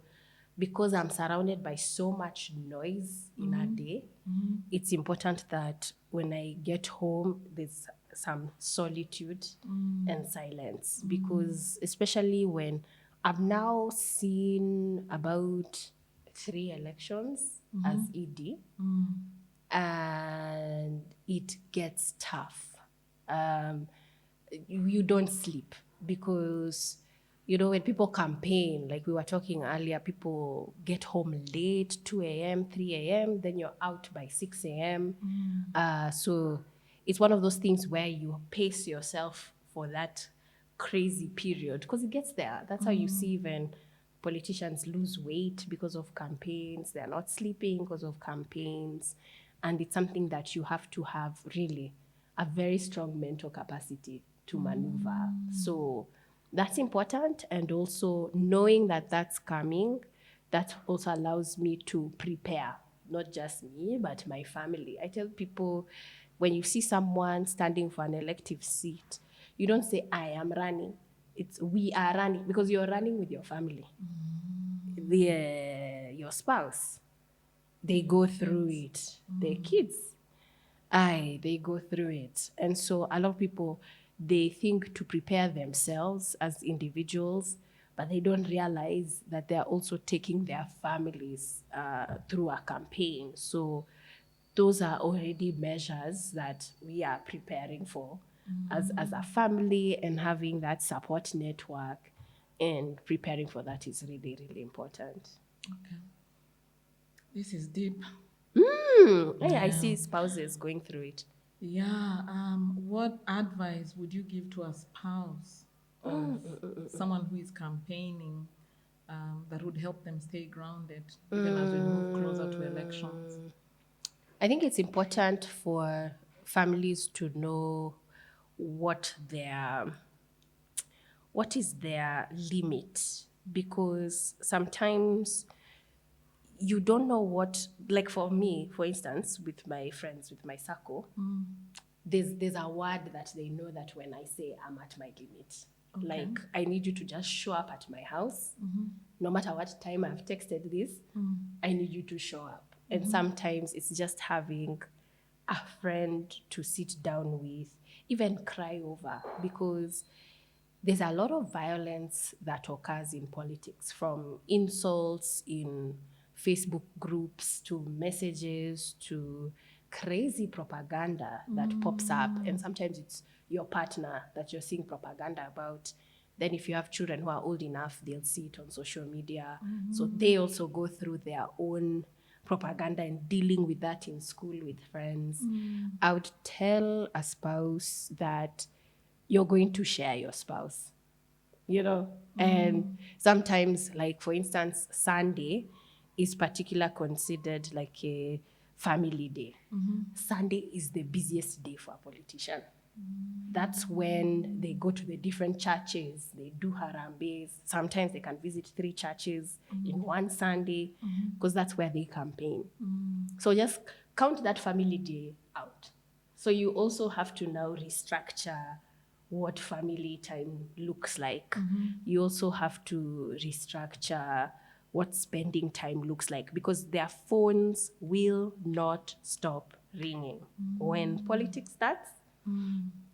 because I'm surrounded by so much noise in a day, it's important that when I get home, there's some solitude and silence. Because especially when I've now seen about 3 elections as ED, and it gets tough. You don't sleep because, you know, when people campaign, like we were talking earlier, people get home late, 2 a.m., 3 a.m., then you're out by 6 a.m. So it's one of those things where you pace yourself for that crazy period because it gets there. That's how you see even politicians lose weight because of campaigns. They're not sleeping because of campaigns. And it's something that you have to have really a very strong mental capacity to maneuver. So that's important. And also knowing that that's coming, that also allows me to prepare, not just me, but my family. I tell people, when you see someone standing for an elective seat, you don't say, I am running. It's we are running, because you're running with your family. Your spouse, they go through it. Their kids, they go through it. And so a lot of people, they think to prepare themselves as individuals, but they don't realize that they're also taking their families through a campaign. So those are already measures that we are preparing for as a family, and having that support network and preparing for that is really, really important. Okay. This is deep. Yeah, I see spouses going through it. Yeah. What advice would you give to a spouse of someone who is campaigning that would help them stay grounded even as we move closer to elections? I think it's important for families to know what is their limit, because sometimes you don't know what, like for me, for instance, with my friends, with my circle, there's a word that they know that when I say I'm at my limit. Okay. Like, I need you to just show up at my house. No matter what time I've texted this, I need you to show up. And sometimes it's just having a friend to sit down with, even cry over, because there's a lot of violence that occurs in politics, from insults in Facebook groups to messages to crazy propaganda that pops up. And sometimes it's your partner that you're seeing propaganda about. Then if you have children who are old enough, they'll see it on social media. So they also go through their own propaganda and dealing with that in school with friends. I would tell a spouse that you're going to share your spouse, you know? And sometimes, like for instance, Sunday is particular considered like a family day. Sunday is the busiest day for a politician. That's when they go to the different churches, they do harambes. Sometimes they can visit 3 churches in one Sunday, because that's where they campaign. So just count that family day out. So you also have to now restructure what family time looks like. You also have to restructure what spending time looks like, because their phones will not stop ringing. When politics starts,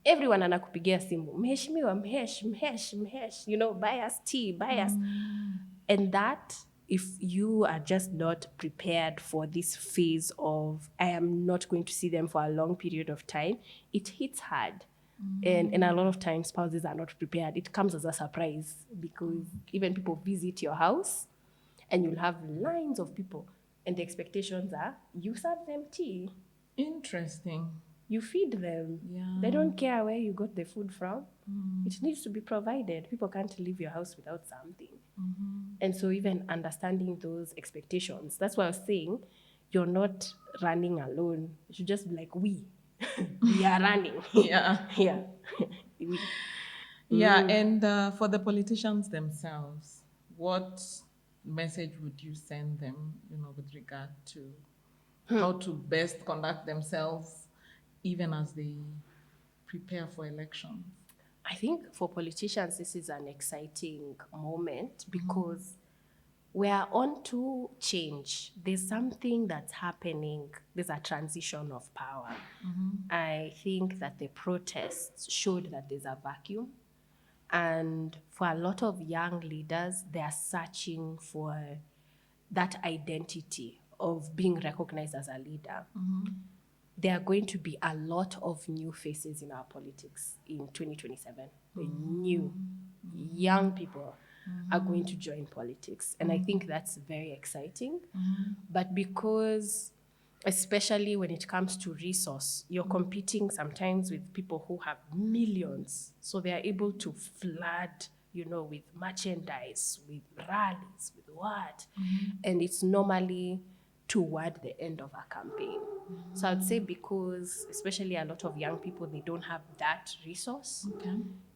everyone anakupigia simu, mheshimiwa, mhesh, you know, buy us tea, buy us. And that, if you are just not prepared for this phase of, I am not going to see them for a long period of time, it hits hard. And a lot of times spouses are not prepared. It comes as a surprise, because even people visit your house and you'll have lines of people, and the expectations are you serve them tea, Interesting. you feed them. Yeah. They don't care where you got the food from. It needs to be provided. People can't leave your house without something. And so even understanding those expectations, that's why I was saying you're not running alone. You should just be like, we are running. Yeah. Yeah. Yeah, and for the politicians themselves, what message would you send them, with regard to how to best conduct themselves even as they prepare for elections? I think for politicians, this is an exciting moment because we are on to change. There's something that's happening. There's a transition of power. I think that the protests showed that there's a vacuum. And for a lot of young leaders, they are searching for that identity of being recognized as a leader. There are going to be a lot of new faces in our politics in 2027. The new young people are going to join politics. And I think that's very exciting. But because, especially when it comes to resource, you're competing sometimes with people who have millions. So they are able to flood, with merchandise, with rallies, with what. And it's normally toward the end of a campaign. So I'd say because, especially a lot of young people, they don't have that resource,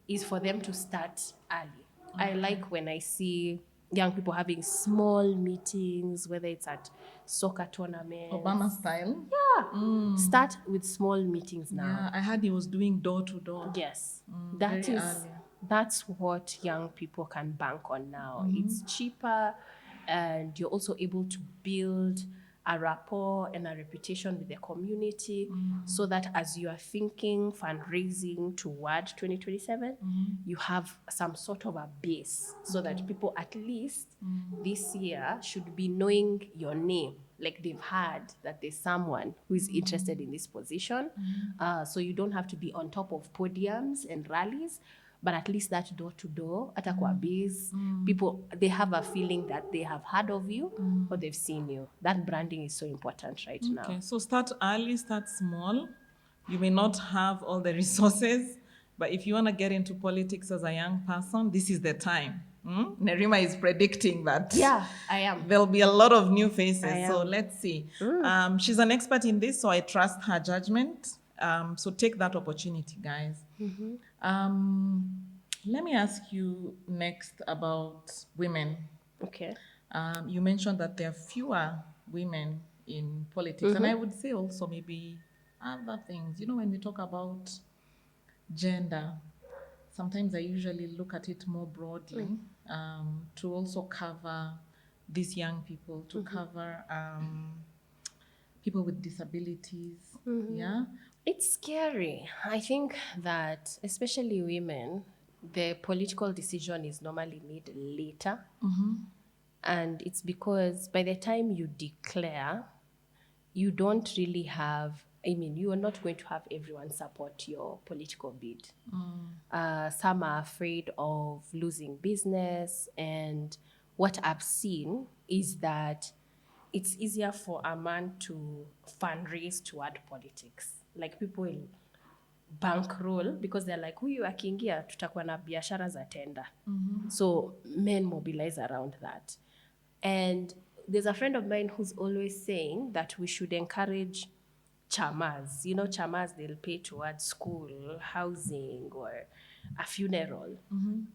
is for them to start early. I like when I see young people having small meetings, whether it's at soccer tournaments. Obama style? Yeah. Start with small meetings now. Yeah, I heard he was doing door to door. Yes. Very early. That's what young people can bank on now. It's cheaper, and you're also able to build a rapport and a reputation with the community, so that as you are thinking fundraising toward 2027, you have some sort of a base, so that people at least this year should be knowing your name. Like they've heard that there's someone who is interested in this position. So you don't have to be on top of podiums and rallies, but at least that door to door, at a base, people, they have a feeling that they have heard of you or they've seen you. That branding is so important right now. Okay, so start early, start small. You may not have all the resources, but if you want to get into politics as a young person, this is the time. Nerima is predicting that. Yeah, I am. There'll be a lot of new faces. So am. let's see. She's an expert in this, so I trust her judgment. So take that opportunity, guys. Let me ask you next about women. Okay. You mentioned that there are fewer women in politics, and I would say also maybe other things. When we talk about gender, sometimes I usually look at it more broadly, to also cover these young people, to cover people with disabilities. Yeah. It's scary. I think that, especially women, the political decision is normally made later. And it's because by the time you declare, you don't really have, you are not going to have everyone support your political bid. Some are afraid of losing business. And what I've seen is that it's easier for a man to fundraise toward politics. Like people will bankroll because they're like, huyu akiingia tutakuwa na biashara za tenda. So men mobilize around that. And there's a friend of mine who's always saying that we should encourage chamas. Chamas, they'll pay towards school, housing, or a funeral.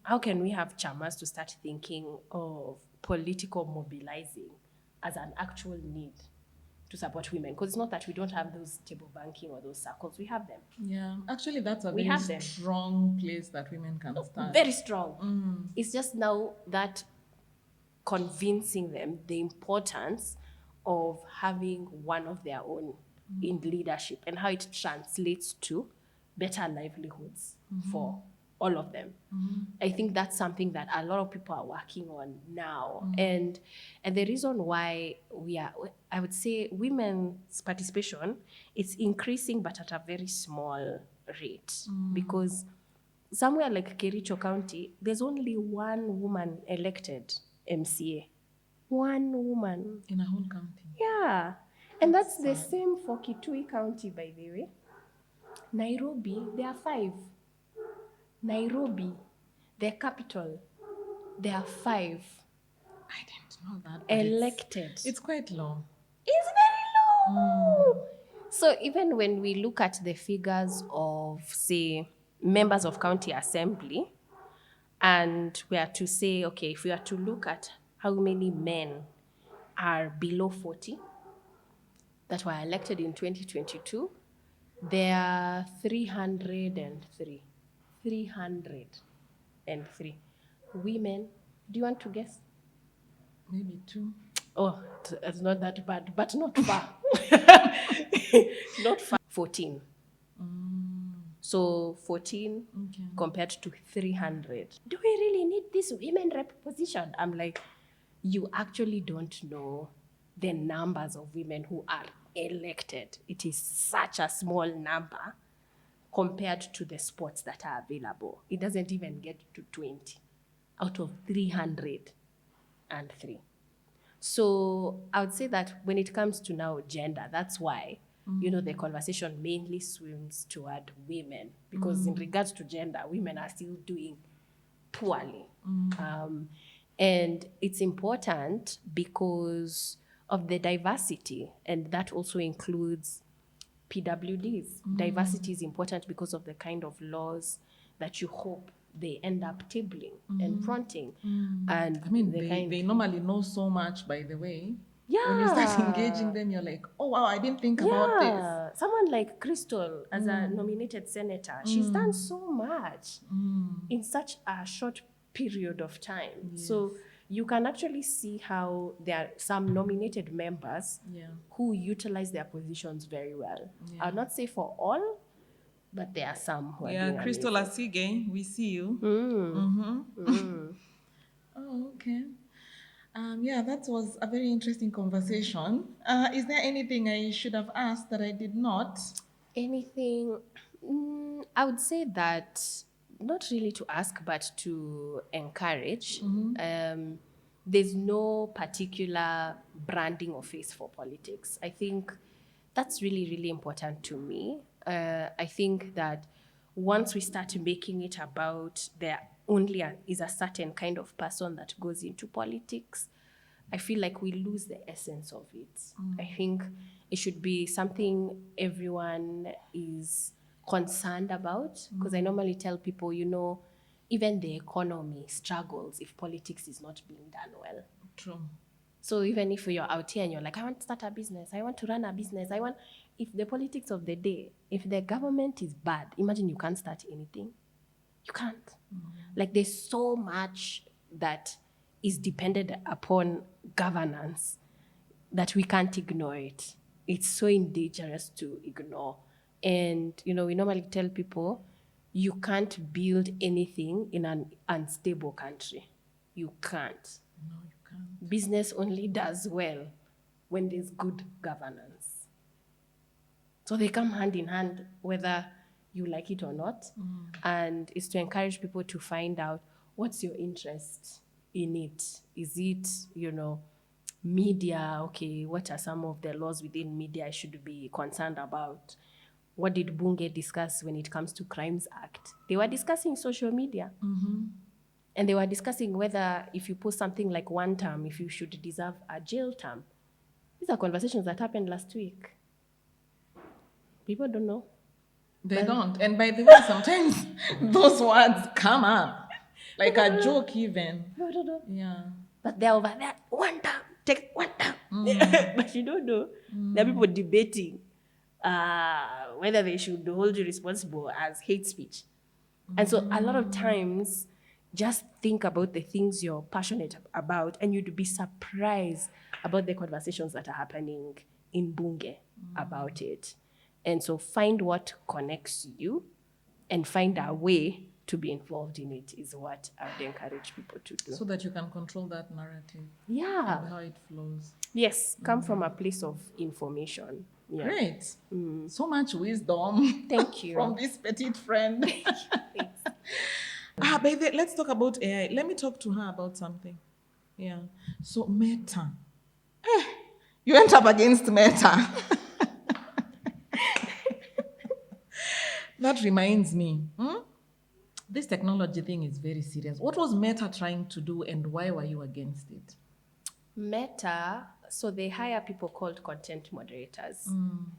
How can we have chamas to start thinking of political mobilizing as an actual need to support women? Because it's not that we don't have those table banking or those circles. We have them. Yeah, actually, that's a We very have them. strong place that women can start. Very strong. It's just now that convincing them the importance of having one of their own in leadership and how it translates to better livelihoods for all of them. I think that's something that a lot of people are working on now. And the reason why I would say women's participation, it's increasing but at a very small rate. Because somewhere like Kericho County, there's only one woman elected MCA. One woman. In a whole county. Yeah. And that's the same for Kitui County, by the way. Nairobi, there are 5. Nairobi, the capital, there are 5. I didn't know that. But elected. It's quite low. It's very low. So even when we look at the figures of, say, members of county assembly, And we are to say, okay, if we are to look at how many men are below 40 that were elected in 2022, there are 303. 303. Women, do you want to guess? Maybe 2. Oh, it's not that bad, but not far. Not far. 14. So 14 compared to 300. Do we really need this women rep position? I'm like, you actually don't know the numbers of women who are elected. It is such a small number compared to the spots that are available. It doesn't even get to 20 out of 303. So I would say that when it comes to now gender, that's why, the conversation mainly swims toward women, because in regards to gender, women are still doing poorly. And it's important because of the diversity, and that also includes PWDs. Diversity is important because of the kind of laws that you hope they end up tabling and fronting. And I mean, they normally know so much, by the way. When you start engaging them, you're like, oh, wow, I didn't think about this. Someone like Crystal, as a nominated senator, she's done so much in such a short period of time. Yes. So you can actually see how there are some nominated members who utilize their positions very well. I'll not say for all, but there are some who are doing Crystal amazing. Asige, we see you. Oh, okay. That was a very interesting conversation. Is there anything I should have asked that I did not? Anything? I would say that not really to ask, but to encourage. There's no particular branding or face for politics. I think that's really, really important to me. I think that once we start making it about there only is a certain kind of person that goes into politics, I feel like we lose the essence of it. I think it should be something everyone is concerned about, because I normally tell people, even the economy struggles if politics is not being done well. True. So even if you're out here and you're like, I want to start a business, I want to run a business, if the politics of the day, if the government is bad, imagine you can't start anything. You can't. Like, there's so much that is dependent upon governance that we can't ignore it. It's so dangerous to ignore. And, we normally tell people, you can't build anything in an unstable country. You can't. No, you can't. Business only does well when there's good governance. So they come hand in hand, whether you like it or not. And it's to encourage people to find out what's your interest in it. Is it, media? Okay, what are some of the laws within media I should be concerned about? What did Bunge discuss when it comes to Crimes Act? They were discussing social media. And they were discussing whether if you post something like 1 term, if you should deserve a jail term. These are conversations that happened last week. People don't know. They don't. And by the way, sometimes those words come up. Like a joke even. People don't know. Yeah. But they're over there, 1 term, take 1 term. But you don't know. There are people debating whether they should hold you responsible as hate speech. And so a lot of times, just think about the things you're passionate about, and you'd be surprised about the conversations that are happening in Bunge about it. And so find what connects you and find a way to be involved in it is what I would encourage people to do. So that you can control that narrative. Yeah. And how it flows. Yes, come from a place of information. Yeah. Great. So much wisdom. Thank you. From this petite friend. Thanks. By the way, let's talk about AI. Let me talk to her about something. Yeah. So Meta. You went up against Meta. That reminds me. This technology thing is very serious. What was Meta trying to do, and why were you against it? Meta, so they hire people called content moderators.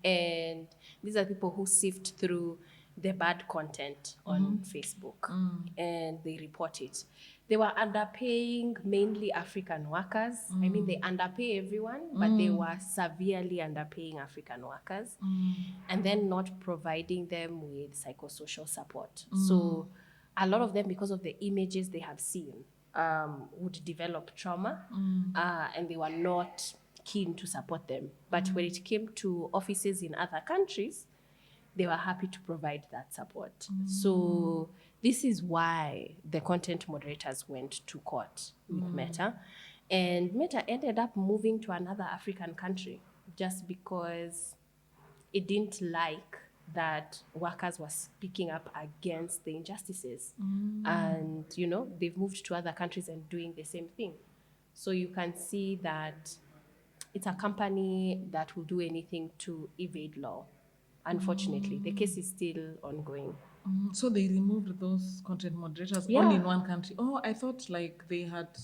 And these are people who sift through the bad content on Facebook and they report it. They were underpaying mainly African workers. I mean, they underpay everyone, but they were severely underpaying African workers and then not providing them with psychosocial support. So a lot of them, because of the images they have seen, would develop trauma and they were not keen to support them. But when it came to offices in other countries, they were happy to provide that support. So this is why the content moderators went to court with Meta. And Meta ended up moving to another African country just because it didn't like that workers were speaking up against the injustices. And, you know, they've moved to other countries and doing the same thing. So you can see that it's a company that will do anything to evade law. Unfortunately, the case is still ongoing. So they removed those content moderators Yeah. only in one country. Oh, I thought like they had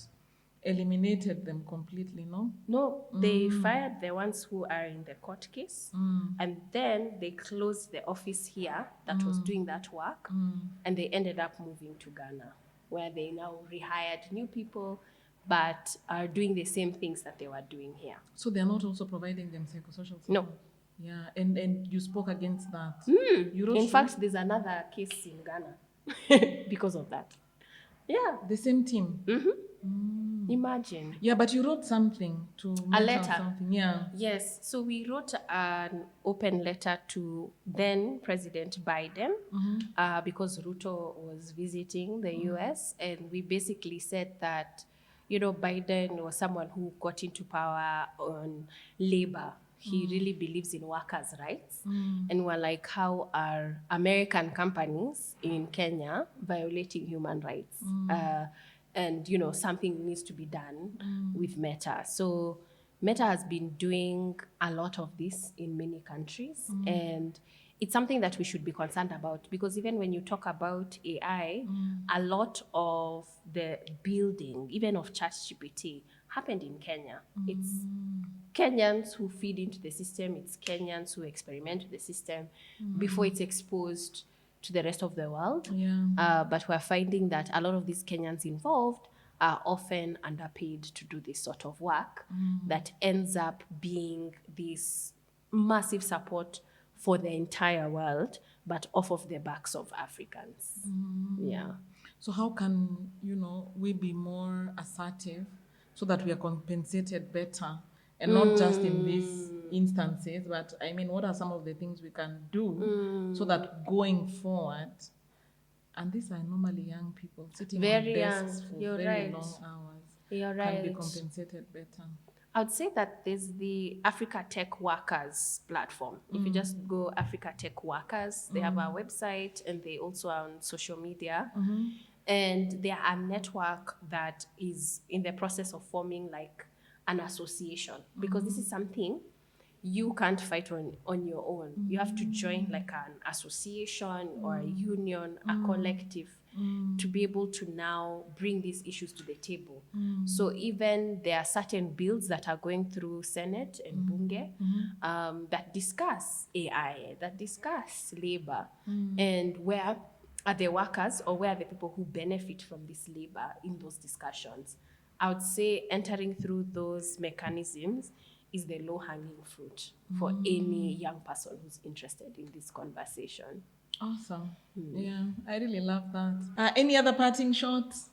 eliminated them completely, no? No, they fired the ones who are in the court case, and then they closed the office here that was doing that work, and they ended up moving to Ghana, where they now rehired new people, but are doing the same things that they were doing here. So they're not also providing them psychosocial support? No. Yeah, and you spoke against that. You wrote In to fact, there's another case in Ghana because of that. Yeah, the same team. imagine. Yeah, but you wrote something to A Meta or letter. something. Yeah. Yes, so we wrote an open letter to then President Biden because Ruto was visiting the US, and we basically said that, you know, Biden was someone who got into power on labor. He really believes in workers' rights. And we're like, how are American companies in Kenya violating human rights? And, you know, something needs to be done with Meta. So Meta has been doing a lot of this in many countries. And it's something that we should be concerned about, because even when you talk about AI, a lot of the building, even of ChatGPT, happened in Kenya. It's Kenyans who feed into the system, it's Kenyans who experiment with the system before it's exposed to the rest of the world. Yeah. But we're finding that a lot of these Kenyans involved are often underpaid to do this sort of work that ends up being this massive support for the entire world, but off of the backs of Africans. Yeah. So how can, you know, we be more assertive so that we are compensated better, and not just in these instances, but I mean, what are some of the things we can do so that going forward, and these are normally young people sitting Very on desks young. for You're very right. long hours, You're can be right. compensated better. I would say that there's the Africa Tech Workers platform. If you just go Africa Tech Workers, they have a website and they also are on social media. And they are a network that is in the process of forming like an association, because this is something you can't fight on your own. You have to join like an association or a union, a collective, to be able to now bring these issues to the table. So even there are certain bills that are going through Senate and Bunge that discuss AI, that discuss labor, and where are the workers or where are the people who benefit from this labor in those discussions. I would say entering through those mechanisms is the low-hanging fruit for any young person who's interested in this conversation. Awesome. Yeah, I really love that. Any other parting shots?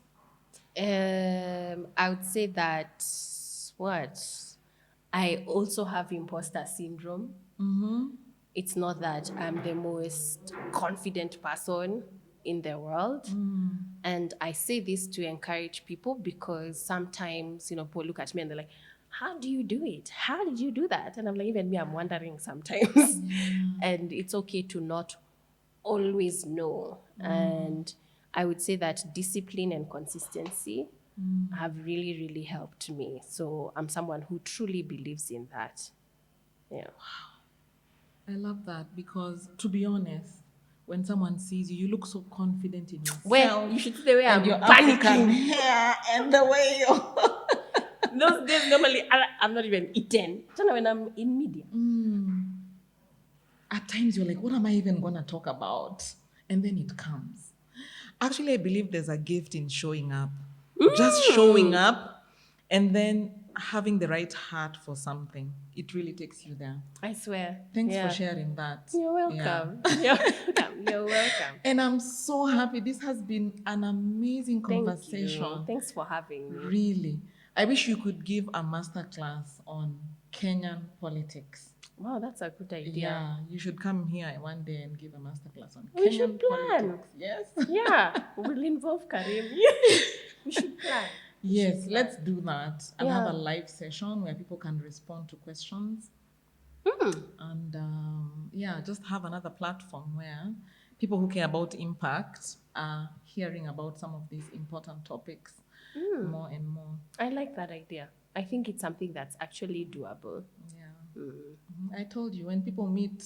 I would say that I also have imposter syndrome. It's not that I'm the most confident person in the world. And I say this to encourage people, because sometimes, you know, people look at me and they're like, how do you do it? How did you do that? And I'm like, even me, I'm wondering sometimes. And it's okay to not always know. And I would say that discipline and consistency have really, really helped me. So I'm someone who truly believes in that. Yeah. I love that, because to be honest, when someone sees you, you look so confident in yourself. Well, you should see the way I'm and your African panicking. hair and the way you're... Those days normally I'm not even eaten. I don't know when I'm in media. at times you're like, what am I even going to talk about? And then it comes. Actually, I believe there's a gift in showing up. Just showing up and then having the right heart for something. It really takes you there. I swear. Thanks for sharing that. You're welcome. You're welcome. You're welcome. And I'm so happy. This has been an amazing conversation. Thank you. Thanks for having me. Really. I wish you could give a masterclass on Kenyan politics. Wow, that's a good idea. Yeah, you should come here one day and give a masterclass on We Kenyan should plan. politics. Yes. Yeah, we'll involve Karim. We should plan. Yes, let's do that and have a live session where people can respond to questions. And just have another platform where people who care about impact are hearing about some of these important topics more and more. I like that idea. I think it's something that's actually doable. Yeah. I told you, when people meet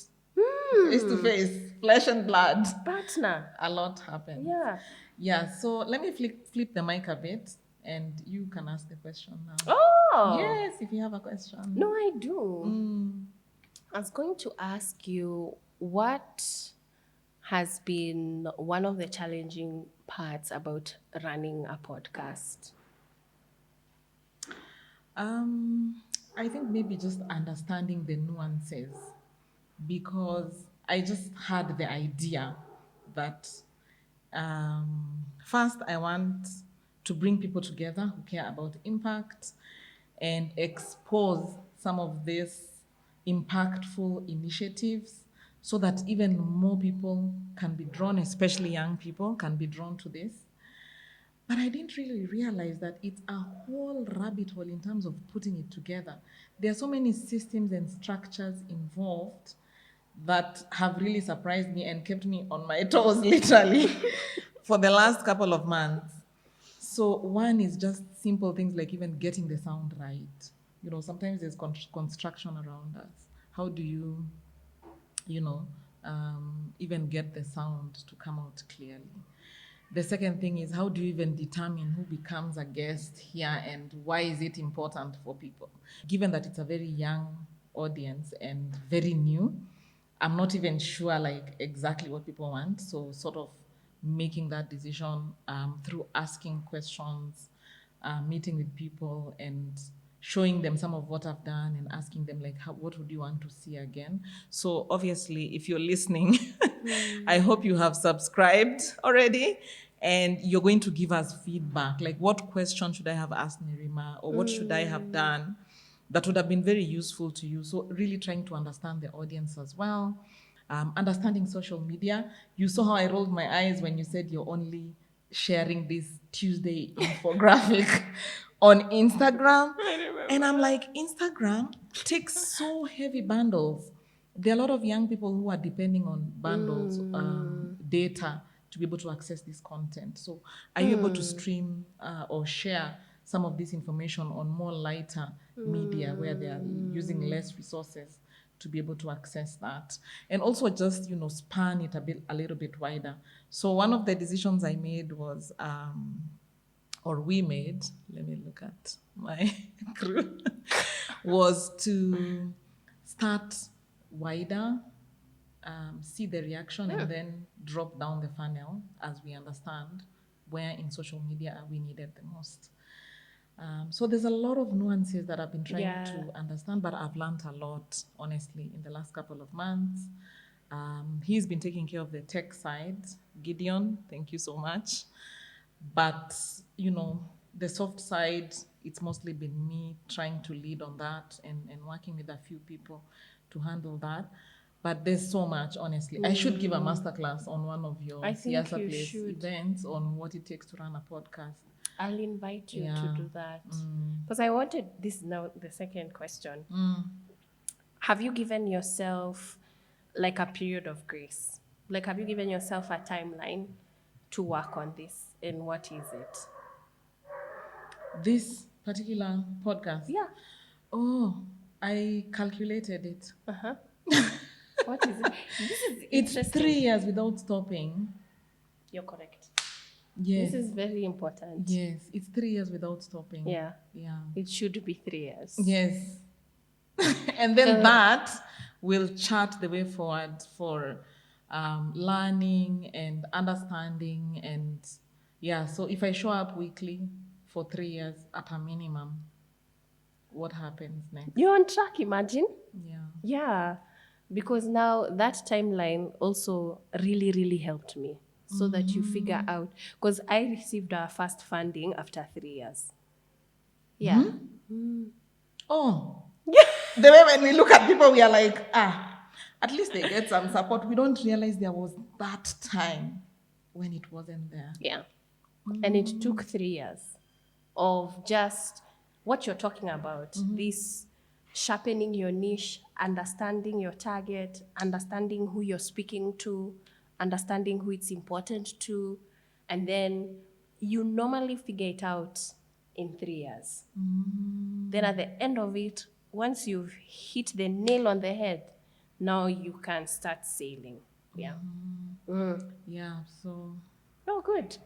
face to face, flesh and blood, Partner. a lot happens. Yeah. Yeah, so let me flip the mic a bit and you can ask the question now. Oh! Yes, if you have a question. No, I do. I was going to ask you, what has been one of the challenging parts about running a podcast? I think maybe just understanding the nuances, because I just had the idea that first I want to bring people together who care about impact and expose some of these impactful initiatives so that even more people can be drawn, especially young people, can be drawn to this. But I didn't really realize that it's a whole rabbit hole in terms of putting it together. There are so many systems and structures involved that have really surprised me and kept me on my toes, literally, for the last couple of months. So one is just simple things like even getting the sound right. You know, sometimes there's construction around us. How do you, even get the sound to come out clearly? The second thing is, how do you even determine who becomes a guest here and why is it important for people? Given that it's a very young audience and very new, I'm not even sure exactly what people want. So sort of making that decision through asking questions, meeting with people and showing them some of what I've done and asking them what would you want to see again? So obviously, if you're listening, I hope you have subscribed already and you're going to give us feedback. Like, what question should I have asked Nerima, or what should I have done that would have been very useful to you? So really trying to understand the audience as well. Understanding social media. You saw how I rolled my eyes when you said you're only sharing this Tuesday infographic on Instagram. And I'm like, Instagram takes so heavy bundles. There are a lot of young people who are depending on bundles, data, to be able to access this content. So are you able to stream or share some of this information on more lighter media where they are using less resources to be able to access that? And also just, span it a little bit wider. So one of the decisions I made was, we made, let me look at my crew, was to start wider, see the reaction, and then drop down the funnel as we understand where in social media are we needed the most. So there's a lot of nuances that I've been trying to understand, but I've learned a lot, honestly, in the last couple of months. He's been taking care of the tech side. Gideon, thank you so much. But, the soft side, it's mostly been me trying to lead on that and working with a few people to handle that. But there's so much, honestly. I should give a masterclass on one of your Siasa Place events on what it takes to run a podcast. I'll invite you to do that. Because I wanted, this now the second question. Have you given yourself a period of grace? Have you given yourself a timeline to work on this? And what is it? This particular podcast? Yeah. Oh, I calculated it. What is it? It's 3 years without stopping. You're correct. Yes. This is very important. Yes, it's 3 years without stopping. Yeah. Yeah. It should be 3 years. Yes. And then that will chart the way forward for learning and understanding. And yeah, so if I show up weekly for 3 years at a minimum, what happens next? You're on track, imagine. Yeah. Yeah, because now that timeline also really, really helped me so that you figure out. Because I received our first funding after 3 years. Yeah. Oh, the way when we look at people, we are like, at least they get some support. We don't realize there was that time when it wasn't there. Yeah. And it took 3 years of just what you're talking about, this sharpening your niche, understanding your target, understanding who you're speaking to, understanding who it's important to, and then you normally figure it out in 3 years. Then at the end of it, once you've hit the nail on the head, now you can start sailing. Yeah. Yeah, so Oh, good.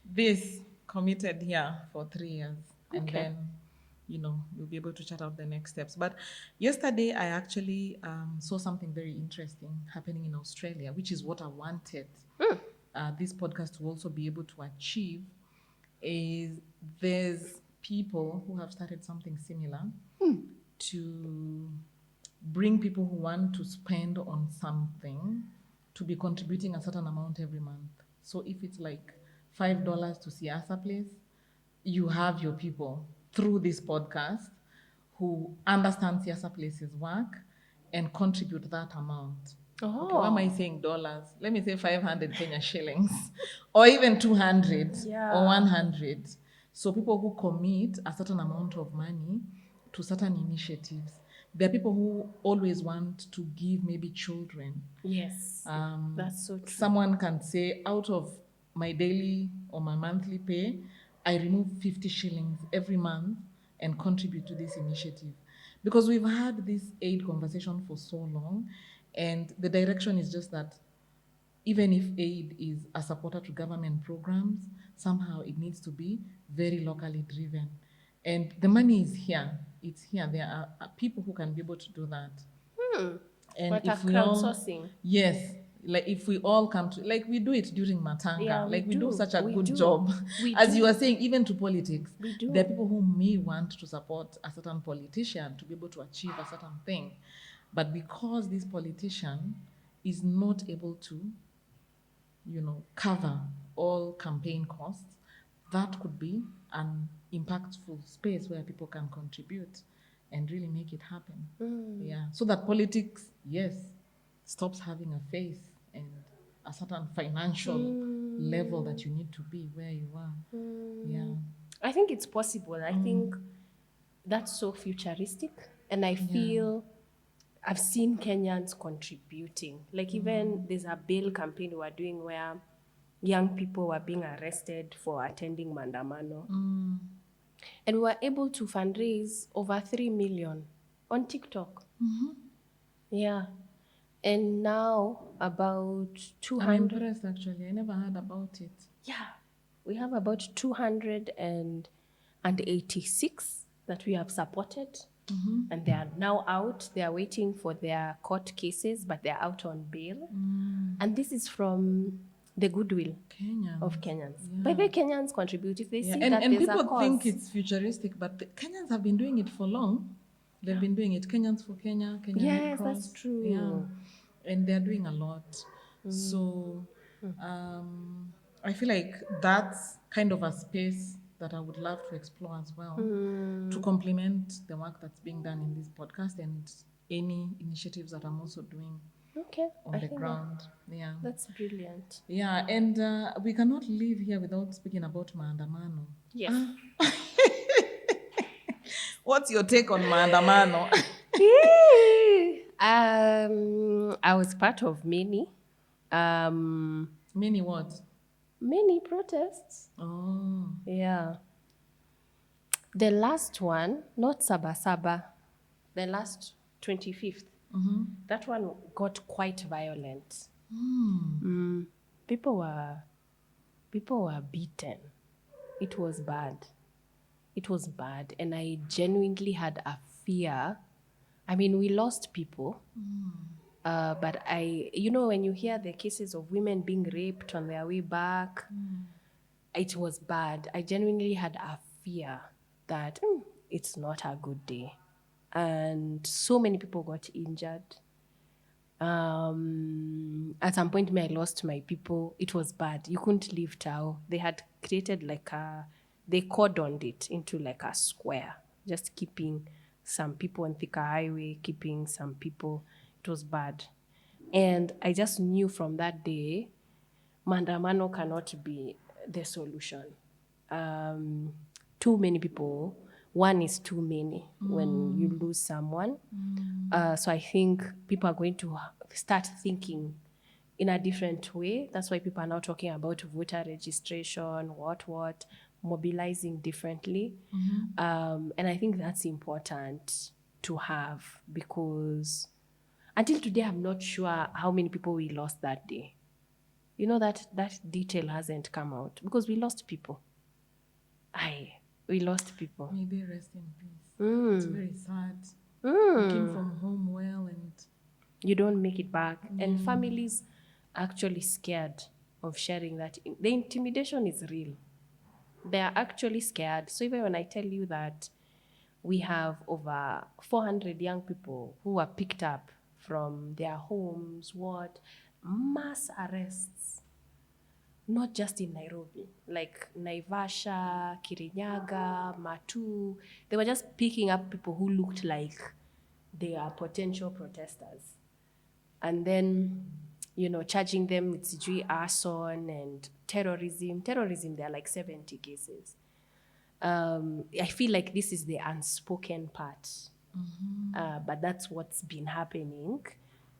this committed here for 3 years, and Okay. then we'll be able to chat out the next steps. But yesterday I actually saw something very interesting happening in Australia, which is what I wanted this podcast to also be able to achieve. Is there's people who have started something similar to bring people who want to spend on something to be contributing a certain amount every month. So if it's like $5 to Siasa Place, you have your people through this podcast who understand Siasa Place's work and contribute that amount. Okay, why am I saying dollars? Let me say 500 Kenya shillings or even 200 or 100. So people who commit a certain amount of money to certain initiatives. There are people who always want to give maybe children. Yes, that's so true. Someone can say, out of my daily or my monthly pay, I remove 50 shillings every month and contribute to this initiative. Because we've had this aid conversation for so long, and the direction is just that even if aid is a supporter to government programs, somehow it needs to be very locally driven. And the money is here. It's here. There are people who can be able to do that. And What if a we all, crowdsourcing. yes, like if we all come to, like we do it during Matanga, Yeah, like we do such a we good do. job. We As do. you were saying, even to politics, We do. there are people who may want to support a certain politician to be able to achieve a certain thing. But because this politician is not able to, cover all campaign costs, that could be an impactful space where people can contribute and really make it happen. Yeah. So that politics, yes, stops having a face and a certain financial level that you need to be where you are. Yeah. I think it's possible. I think that's so futuristic. And I feel I've seen Kenyans contributing. Like even there's a bail campaign we are doing where young people were being arrested for attending Mandamano. And we were able to fundraise over 3 million on TikTok. Yeah. And now about 200. I'm impressed actually. I never heard about it. Yeah. We have about 286 that we have supported. And they are now out. They are waiting for their court cases, but they're out on bail. And this is from the goodwill of Kenyans. Yeah. By the way, Kenyans contribute if they see and, that and there's a people cause. think it's futuristic, but the Kenyans have been doing it for long. They've been doing it. Kenyans for Kenya, Kenya Red Yes, Cross. that's true. Yeah, and they're doing a lot. So I feel like that's kind of a space that I would love to explore as well, to complement the work that's being done in this podcast and any initiatives that I'm also doing on the ground. Yeah, That's brilliant. Yeah, and we cannot leave here without speaking about maandamano. Yes. What's your take on maandamano? I was part of many. Many what? Many protests. Oh. Yeah. The last one, not Sabasaba, the last 25th, that one got quite violent. People were beaten. It was bad. It was bad. And I genuinely had a fear I mean, we lost people. But when you hear the cases of women being raped on their way back, it was bad. I genuinely had a fear that it's not a good day. And so many people got injured. At some point, I lost my people. It was bad. You couldn't leave Tao. They had created they cordoned it into like a square, just keeping some people on Thika Highway, keeping some people. It was bad. And I just knew from that day, Mandamano cannot be the solution. Too many people, one is too many when you lose someone. So I think people are going to start thinking in a different way. That's why people are now talking about voter registration, mobilizing differently. And I think that's important to have, because until today, I'm not sure how many people we lost that day. That detail hasn't come out because we lost people. We lost people. May they rest in peace. It's very sad. You came from home well and you don't make it back. And families are actually scared of sharing that. The intimidation is real. They are actually scared. So even when I tell you that we have over 400 young people who were picked up from their homes, mass arrests, not just in Nairobi, like Naivasha, Kirinyaga, Matu. They were just picking up people who looked like they are potential protesters. And then, charging them with arson and terrorism. Terrorism, there are like 70 cases. I feel like this is the unspoken part. But that's what's been happening.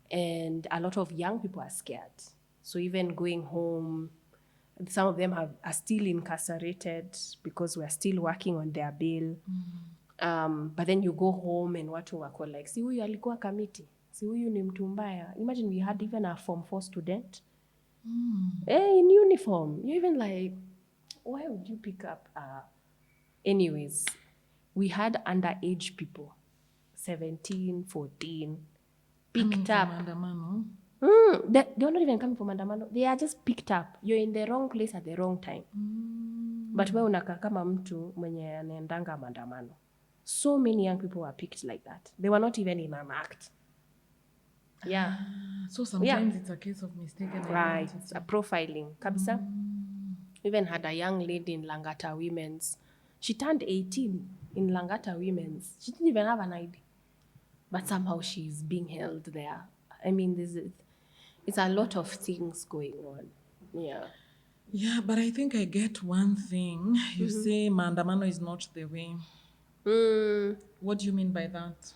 And a lot of young people are scared. So even going home, some of them are still incarcerated because we're still working on their bail. But then you go home and watu wako like, si huyu alikuwa kamiti, si huyu ni mtu mbaya. Imagine we had even a Form 4 student in uniform. You're even like, why would you pick up? Anyways, we had underage people, 17, 14, picked up. They're not even coming from Mandamano. They are just picked up. You're in the wrong place at the wrong time. But we unakaa kama mtu mwenye anaendanga Mandamano. So many young people were picked like that. They were not even in an act. Yeah. So sometimes it's a case of mistaken identity. Right. It's a profiling. Kabisa. Even had a young lady in Langata Women's. She turned 18 in Langata Women's. She didn't even have an ID. But somehow she's being held there. I mean, it's a lot of things going on. Yeah. Yeah, but I think I get one thing. You say Mandamano is not the way. What do you mean by that?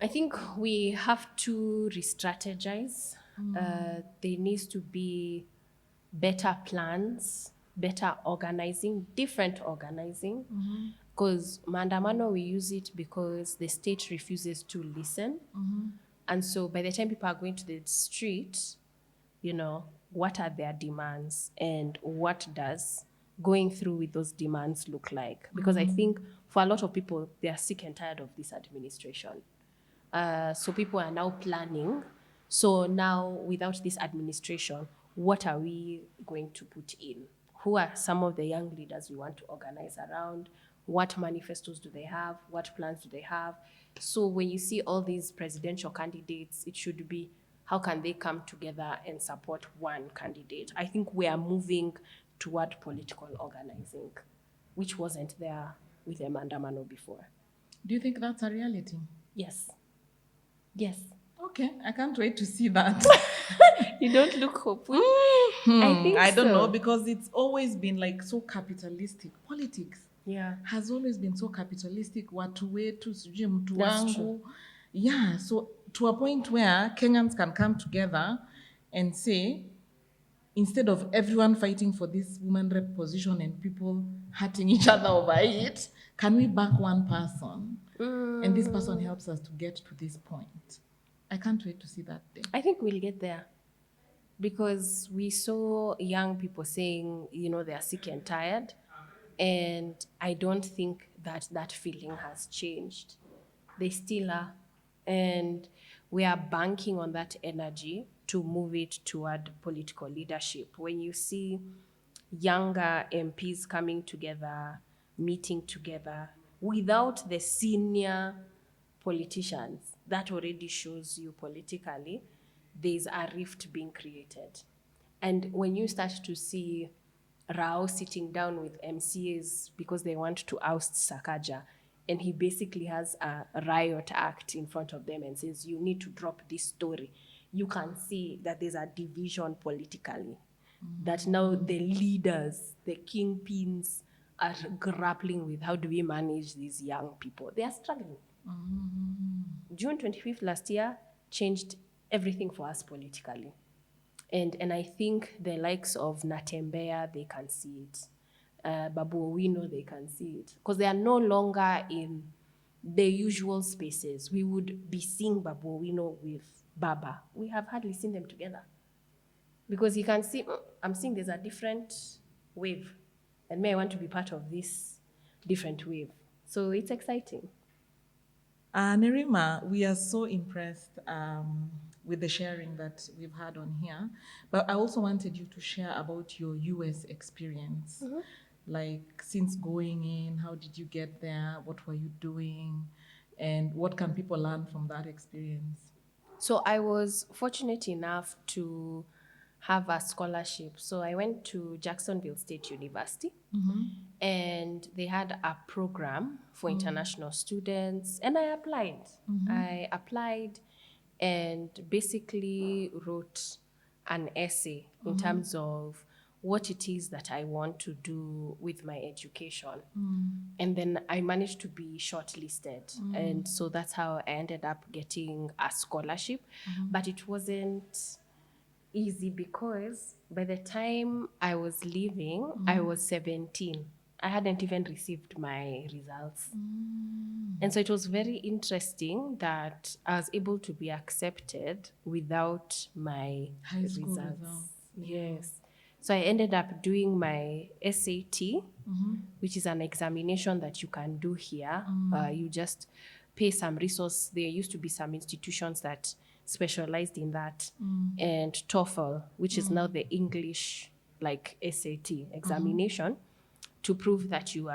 I think we have to re-strategize. There needs to be better plans, better organizing, different organizing. Because Mandamano, we use it because the state refuses to listen. And so by the time people are going to the street, what are their demands and what does going through with those demands look like? Because I think for a lot of people, they are sick and tired of this administration. So people are now planning. So now without this administration, what are we going to put in? Who are some of the young leaders we want to organize around? What manifestos do they have? What plans do they have? So when you see all these presidential candidates, it should be, how can they come together and support one candidate? I think we are moving toward political organizing, which wasn't there with the Mandamano before. Do you think that's a reality? Yes. Yes. Okay, I can't wait to see that. You don't look hopeful. I don't know, because it's always been like so capitalistic. Politics has always been so capitalistic. Watu wetu, sijui mtu wangu. Yeah, so to a point where Kenyans can come together and say, instead of everyone fighting for this woman rep position and people hurting each other over it, can we back one person? And this person helps us to get to this point. I can't wait to see that day. I think we'll get there. Because we saw young people saying, they are sick and tired. And I don't think that feeling has changed. They still are. And we are banking on that energy to move it toward political leadership. When you see younger MPs coming together, meeting together, without the senior politicians, that already shows you politically there's a rift being created. And when you start to see Rao sitting down with MCAs because they want to oust Sakaja, and he basically has a riot act in front of them and says, you need to drop this story, you can see that there's a division politically. That now the leaders, the kingpins, are grappling with how do we manage these young people. They are struggling. June 25th last year changed everything for us politically. And I think the likes of Natembeya, they can see it. Babu Owino, they can see it. Because they are no longer in the usual spaces. We would be seeing Babu Owino with Baba. We have hardly seen them together. Because he can see, I'm seeing there's a different wave. And may I want to be part of this different wave. So it's exciting. Nerima, we are so impressed with the sharing that we've had on here. But I also wanted you to share about your US experience. Like, since going in, how did you get there? What were you doing? And what can people learn from that experience? So I was fortunate enough to have a scholarship. So I went to Jacksonville State University, and they had a program for international students, and I applied. I applied and basically wrote an essay in terms of what it is that I want to do with my education. And then I managed to be shortlisted. And so that's how I ended up getting a scholarship. But it wasn't easy because by the time I was leaving, I was 17. I hadn't even received my results. And so it was very interesting that I was able to be accepted without my High school results. Yes. So I ended up doing my SAT, which is an examination that you can do here. You just pay some resource. There used to be some institutions that specialized in that, and TOEFL, which is now the English like SAT examination, to prove that you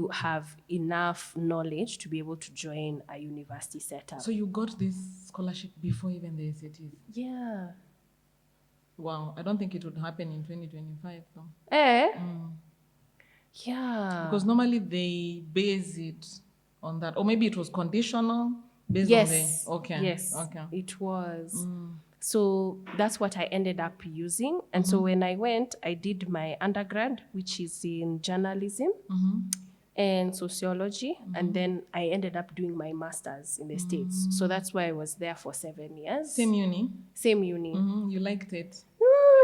have enough knowledge to be able to join a university setup. So you got this scholarship before even the SATs? Yeah. Wow, I don't think it would happen in 2025 though. Yeah. Because normally they base it on that. Or maybe it was conditional based Yes. on the... Okay. Yes, Okay. it was. So that's what I ended up using. And so when I went, I did my undergrad, which is in journalism and sociology. And then I ended up doing my master's in the States. So that's why I was there for 7 years. Same uni? Same uni. You liked it?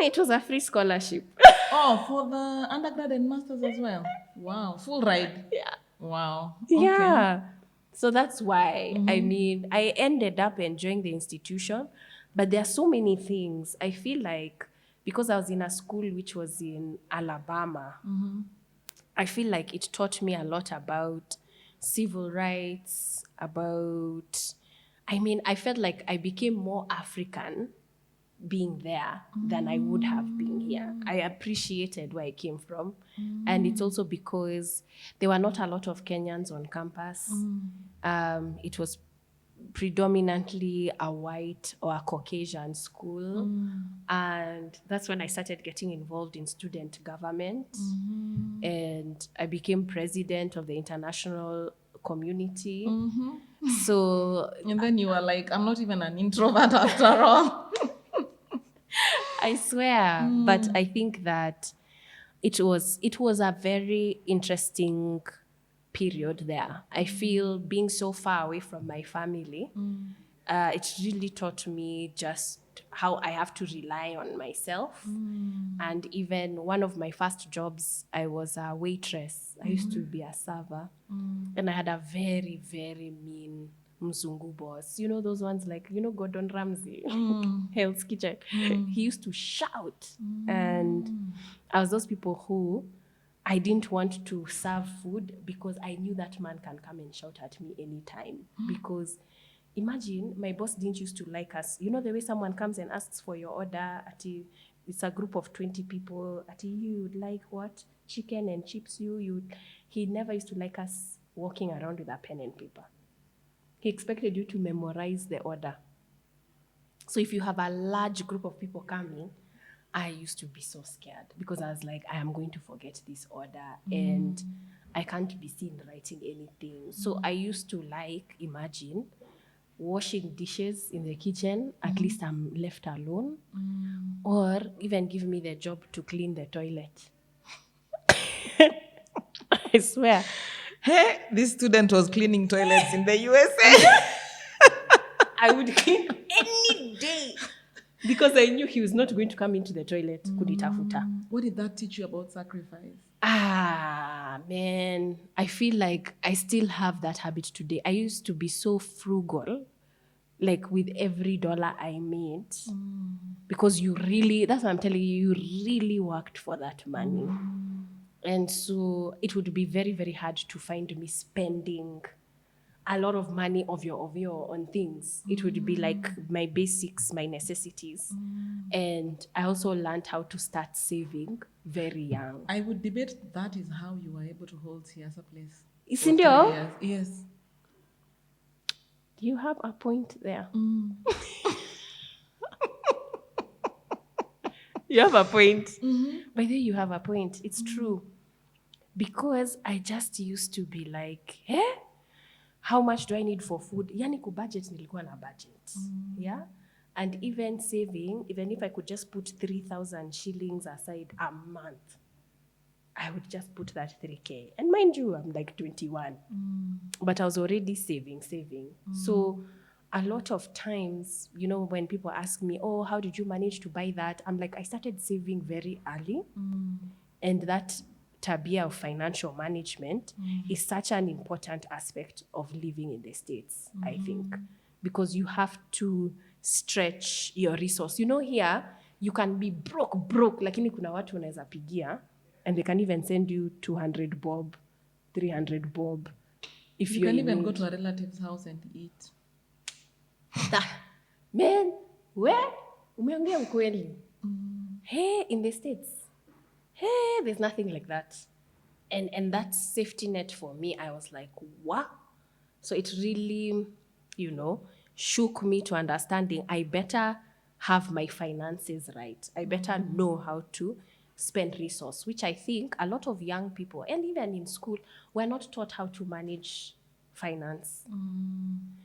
It was a free scholarship. Oh, for the undergrad and master's as well? Wow, full ride? Yeah. Wow. Okay. Yeah. So that's why, I mean, I ended up enjoying the institution, but there are so many things. I feel like because I was in a school which was in Alabama, I feel like it taught me a lot about civil rights, I felt like I became more African being there than I would have been here. I appreciated where I came from. And it's also because there were not a lot of Kenyans on campus. It was predominantly a white or a Caucasian school. And that's when I started getting involved in student government. And I became president of the international community. So... And then you were like, I'm not even an introvert after all. I swear. But I think that it was a very interesting period there. I feel being so far away from my family, it really taught me just how I have to rely on myself. And even one of my first jobs, I was a waitress. I used to be a server. And I had a very, very mean Mzungu boss. You know those ones like, Gordon Ramsay, Hell's Kitchen. He used to shout. And I was those people who I didn't want to serve food because I knew that man can come and shout at me anytime. Because Imagine my boss didn't used to like us. You know the way someone comes and asks for your order it's a group of 20 people. You'd like what? Chicken and chips he never used to like us walking around with a pen and paper. He expected you to memorize the order. So if you have a large group of people coming, I used to be so scared because I was like, I am going to forget this order and I can't be seen writing anything. So I used to imagine washing dishes in the kitchen, at least I'm left alone, or even give me the job to clean the toilet. I swear. Hey, this student was cleaning toilets in the USA. I would clean any day because I knew he was not going to come into the toilet. Kuditafuta. What did that teach you about sacrifice? Man, I feel like I still have that habit today. I used to be so frugal, like with every dollar I made, because that's what I'm telling you, you really worked for that money. And so it would be very, very hard to find me spending a lot of money of your on things. It would be like my basics, my necessities. And I also learned how to start saving very young. I would debate that is how you were able to hold Siasa Place. Isn't it? Yes. You have a point there. You have a point. By the way, you have a point. It's true. Because I just used to be like, how much do I need for food? Yani kubudget nilikuwa na budget. Yeah? And even saving, even if I could just put 3,000 shillings aside a month, I would just put that 3K. And mind you, I'm like 21. But I was already saving. So a lot of times, when people ask me, oh, how did you manage to buy that? I'm like, I started saving very early. And that tabia of financial management is such an important aspect of living in the States, I think. Because you have to stretch your resource. Here, you can be broke, lakini kuna watu unaweza pigia, and they can even send you 200 bob, 300 bob. If you can even go to a relative's house and eat. Man, where? Umeongea ukweli. Hey, in the States, there's nothing like that. And that safety net for me, I was like, what? So it really, shook me to understanding I better have my finances right. I better know how to spend resource, which I think a lot of young people, and even in school, we're not taught how to manage finance.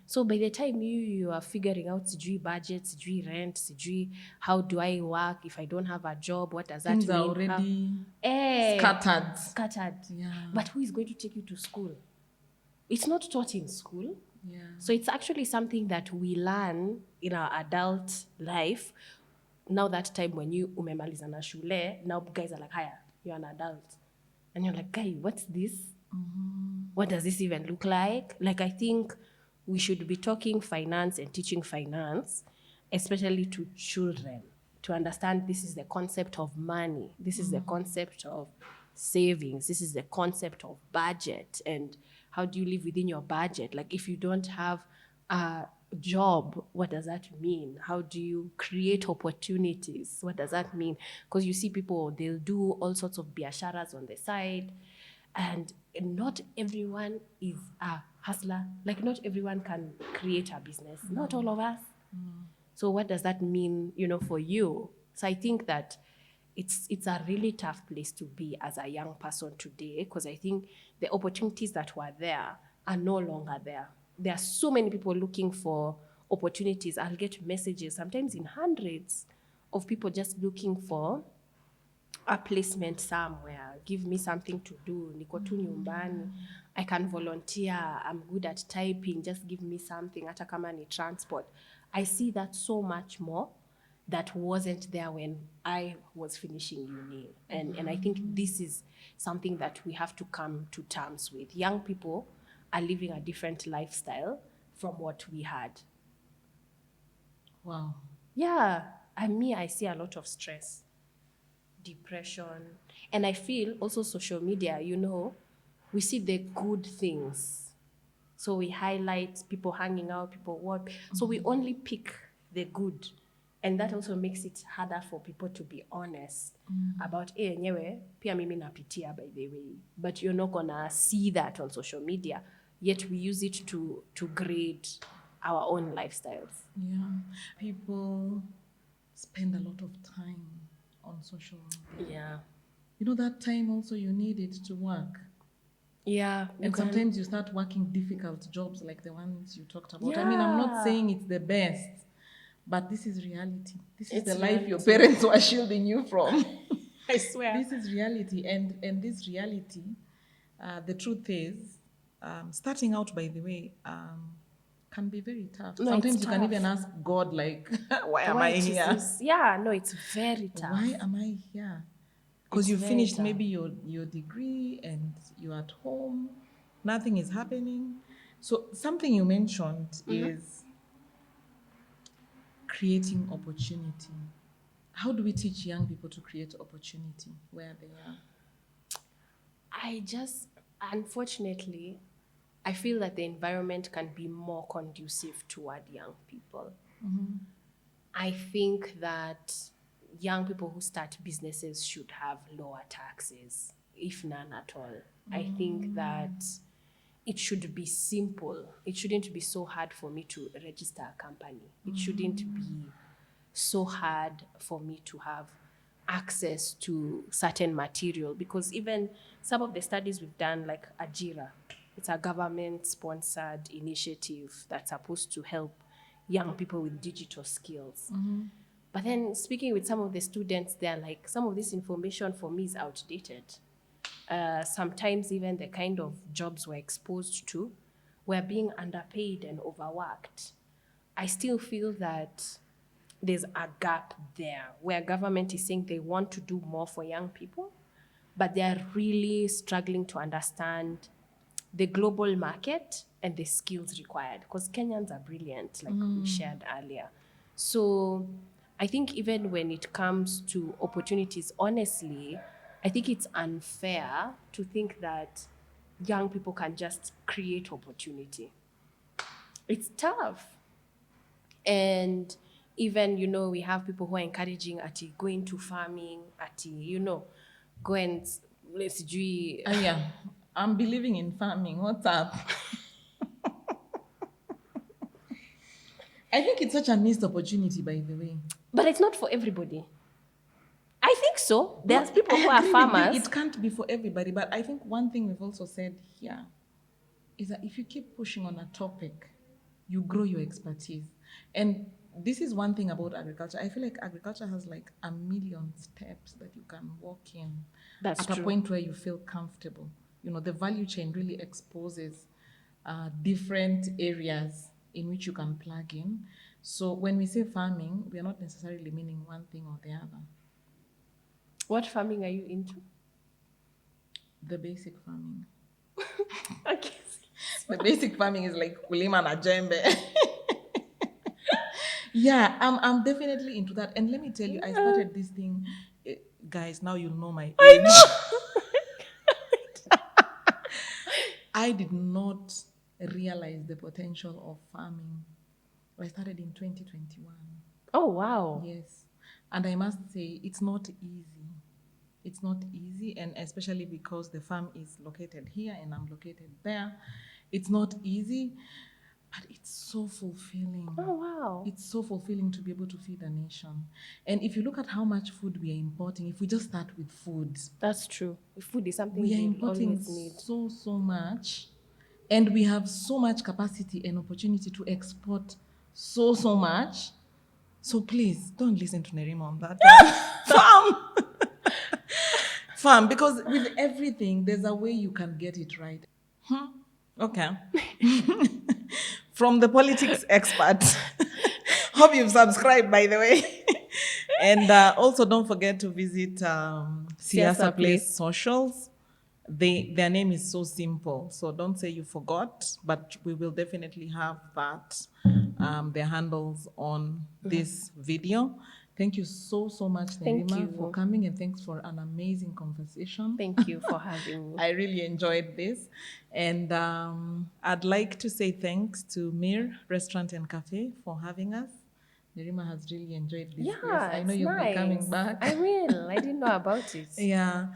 So by the time you are figuring out sijui budget, sijui rent, sijui how do I work if I don't have a job, what does that Things mean? Are already Scattered. Yeah. But who is going to take you to school? It's not taught in school. Yeah. So it's actually something that we learn in our adult life. Now that time when you umemaliza na shule, now guys are like, hiya, you're an adult. And you're like, guy, what's this? What does this even look like? Like, I think we should be talking finance and teaching finance, especially to children, to understand this is the concept of money. This is the concept of savings. This is the concept of budget. And how do you live within your budget? Like, if you don't have a job, what does that mean? How do you create opportunities? What does that mean? Because you see people, they'll do all sorts of biasharas on the side. And not everyone is a hustler. Like, not everyone can create a business. Not all of us. So what does that mean, for you? So I think that it's a really tough place to be as a young person today, because I think the opportunities that were there are no longer there. There are so many people looking for opportunities. I'll get messages, sometimes in hundreds, of people just looking for a placement somewhere. Give me something to do. Niko tu nyumbani. I can volunteer. I'm good at typing. Just give me something. Hata kama ni transport. I see that so much more that wasn't there when I was finishing uni. And I think this is something that we have to come to terms with. Young people are living a different lifestyle from what we had. Wow. Yeah. I see a lot of stress, depression. And I feel also social media, we see the good things. So we highlight people hanging out, people what. So we only pick the good. And that also makes it harder for people to be honest about, nyewe, pia mimi napitia, by the way. But you're not gonna see that on social media. Yet we use it to grade our own lifestyles. Yeah. People spend a lot of time on social media. Yeah. You know, that time also you need it to work. Yeah. And sometimes you start working difficult jobs like the ones you talked about. Yeah. I mean, I'm not saying it's the best, but this is reality. This is It's the life reality. your parents were shielding you from. I swear. This is reality. And this reality, the truth is, starting out, by the way, can be very tough. No, Sometimes it's you can tough. even ask God, like, why am Why I it is here? this- Yeah, no, it's very tough. Why am I here? Because It's you very finished tough. maybe your degree and you're at home, nothing is happening. So something you mentioned is creating opportunity. How do we teach young people to create opportunity where they are? Unfortunately, I feel that the environment can be more conducive toward young people. I think that young people who start businesses should have lower taxes, if none at all. I think that it should be simple. It shouldn't be so hard for me to register a company. It shouldn't be so hard for me to have access to certain material, because even some of the studies we've done, like Ajira, it's a government-sponsored initiative that's supposed to help young people with digital skills. But then speaking with some of the students, they're like, some of this information for me is outdated. Sometimes even the kind of jobs we're exposed to, we're being underpaid and overworked. I still feel that there's a gap there where government is saying they want to do more for young people, but they're really struggling to understand the global market and the skills required, because Kenyans are brilliant, like we shared earlier. So I think even when it comes to opportunities, honestly, I think it's unfair to think that young people can just create opportunity. It's tough. And even, we have people who are encouraging go into farming, go and let's do. Yeah, I'm believing in farming. What's up? I think it's such a missed opportunity, by the way. But it's not for everybody. I think so. There's No, people I who are agree with you. farmers. It can't be for everybody, but I think one thing we've also said here is that if you keep pushing on a topic, you grow your expertise. And this is one thing about agriculture. I feel like agriculture has like a million steps that you can walk in. That's at true. a point where you feel comfortable. The value chain really exposes different areas in which you can plug in. So when we say farming, we are not necessarily meaning one thing or the other. What farming are you into? The basic farming. Okay. The basic farming is like kulima na jembe. Yeah, I'm definitely into that. And let me tell you, I started this thing, guys, now you'll know my age. I did not realize the potential of farming. I started in 2021. Oh, wow. Yes. And I must say, it's not easy. It's not easy, and especially because the farm is located here and I'm located there. It's not easy, but it's so fulfilling. Oh, wow. It's so fulfilling to be able to feed a nation. And if you look at how much food we are importing, if we just start with food, That's true. Food is something we are we importing always need. so much, and we have so much capacity and opportunity to export so much. So please don't listen to Nerima on that. Farm, because with everything there's a way you can get it right. Okay. From the politics expert. Hope you've subscribed, by the way. And also don't forget to visit Siasa Place socials. Their name is so simple, so don't say you forgot, but we will definitely have that, their handles on this video. Thank you so much, Thank Nerima, you. for coming, and thanks for an amazing conversation. Thank you for having me. I really enjoyed this. And I'd like to say thanks to Mir Restaurant and Cafe for having us. Nerima has really enjoyed this place. I know It's you'll be coming nice. back. I will. I didn't know about it. Yeah.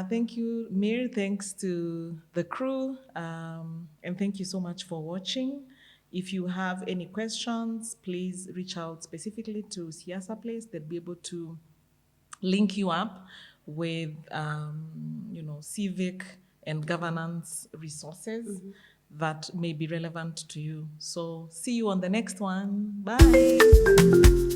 Thank you, Mir. Thanks to the crew. And thank you so much for watching. If you have any questions, please reach out specifically to Siasa Place. They'll be able to link you up with, civic and governance resources that may be relevant to you. So see you on the next one. Bye.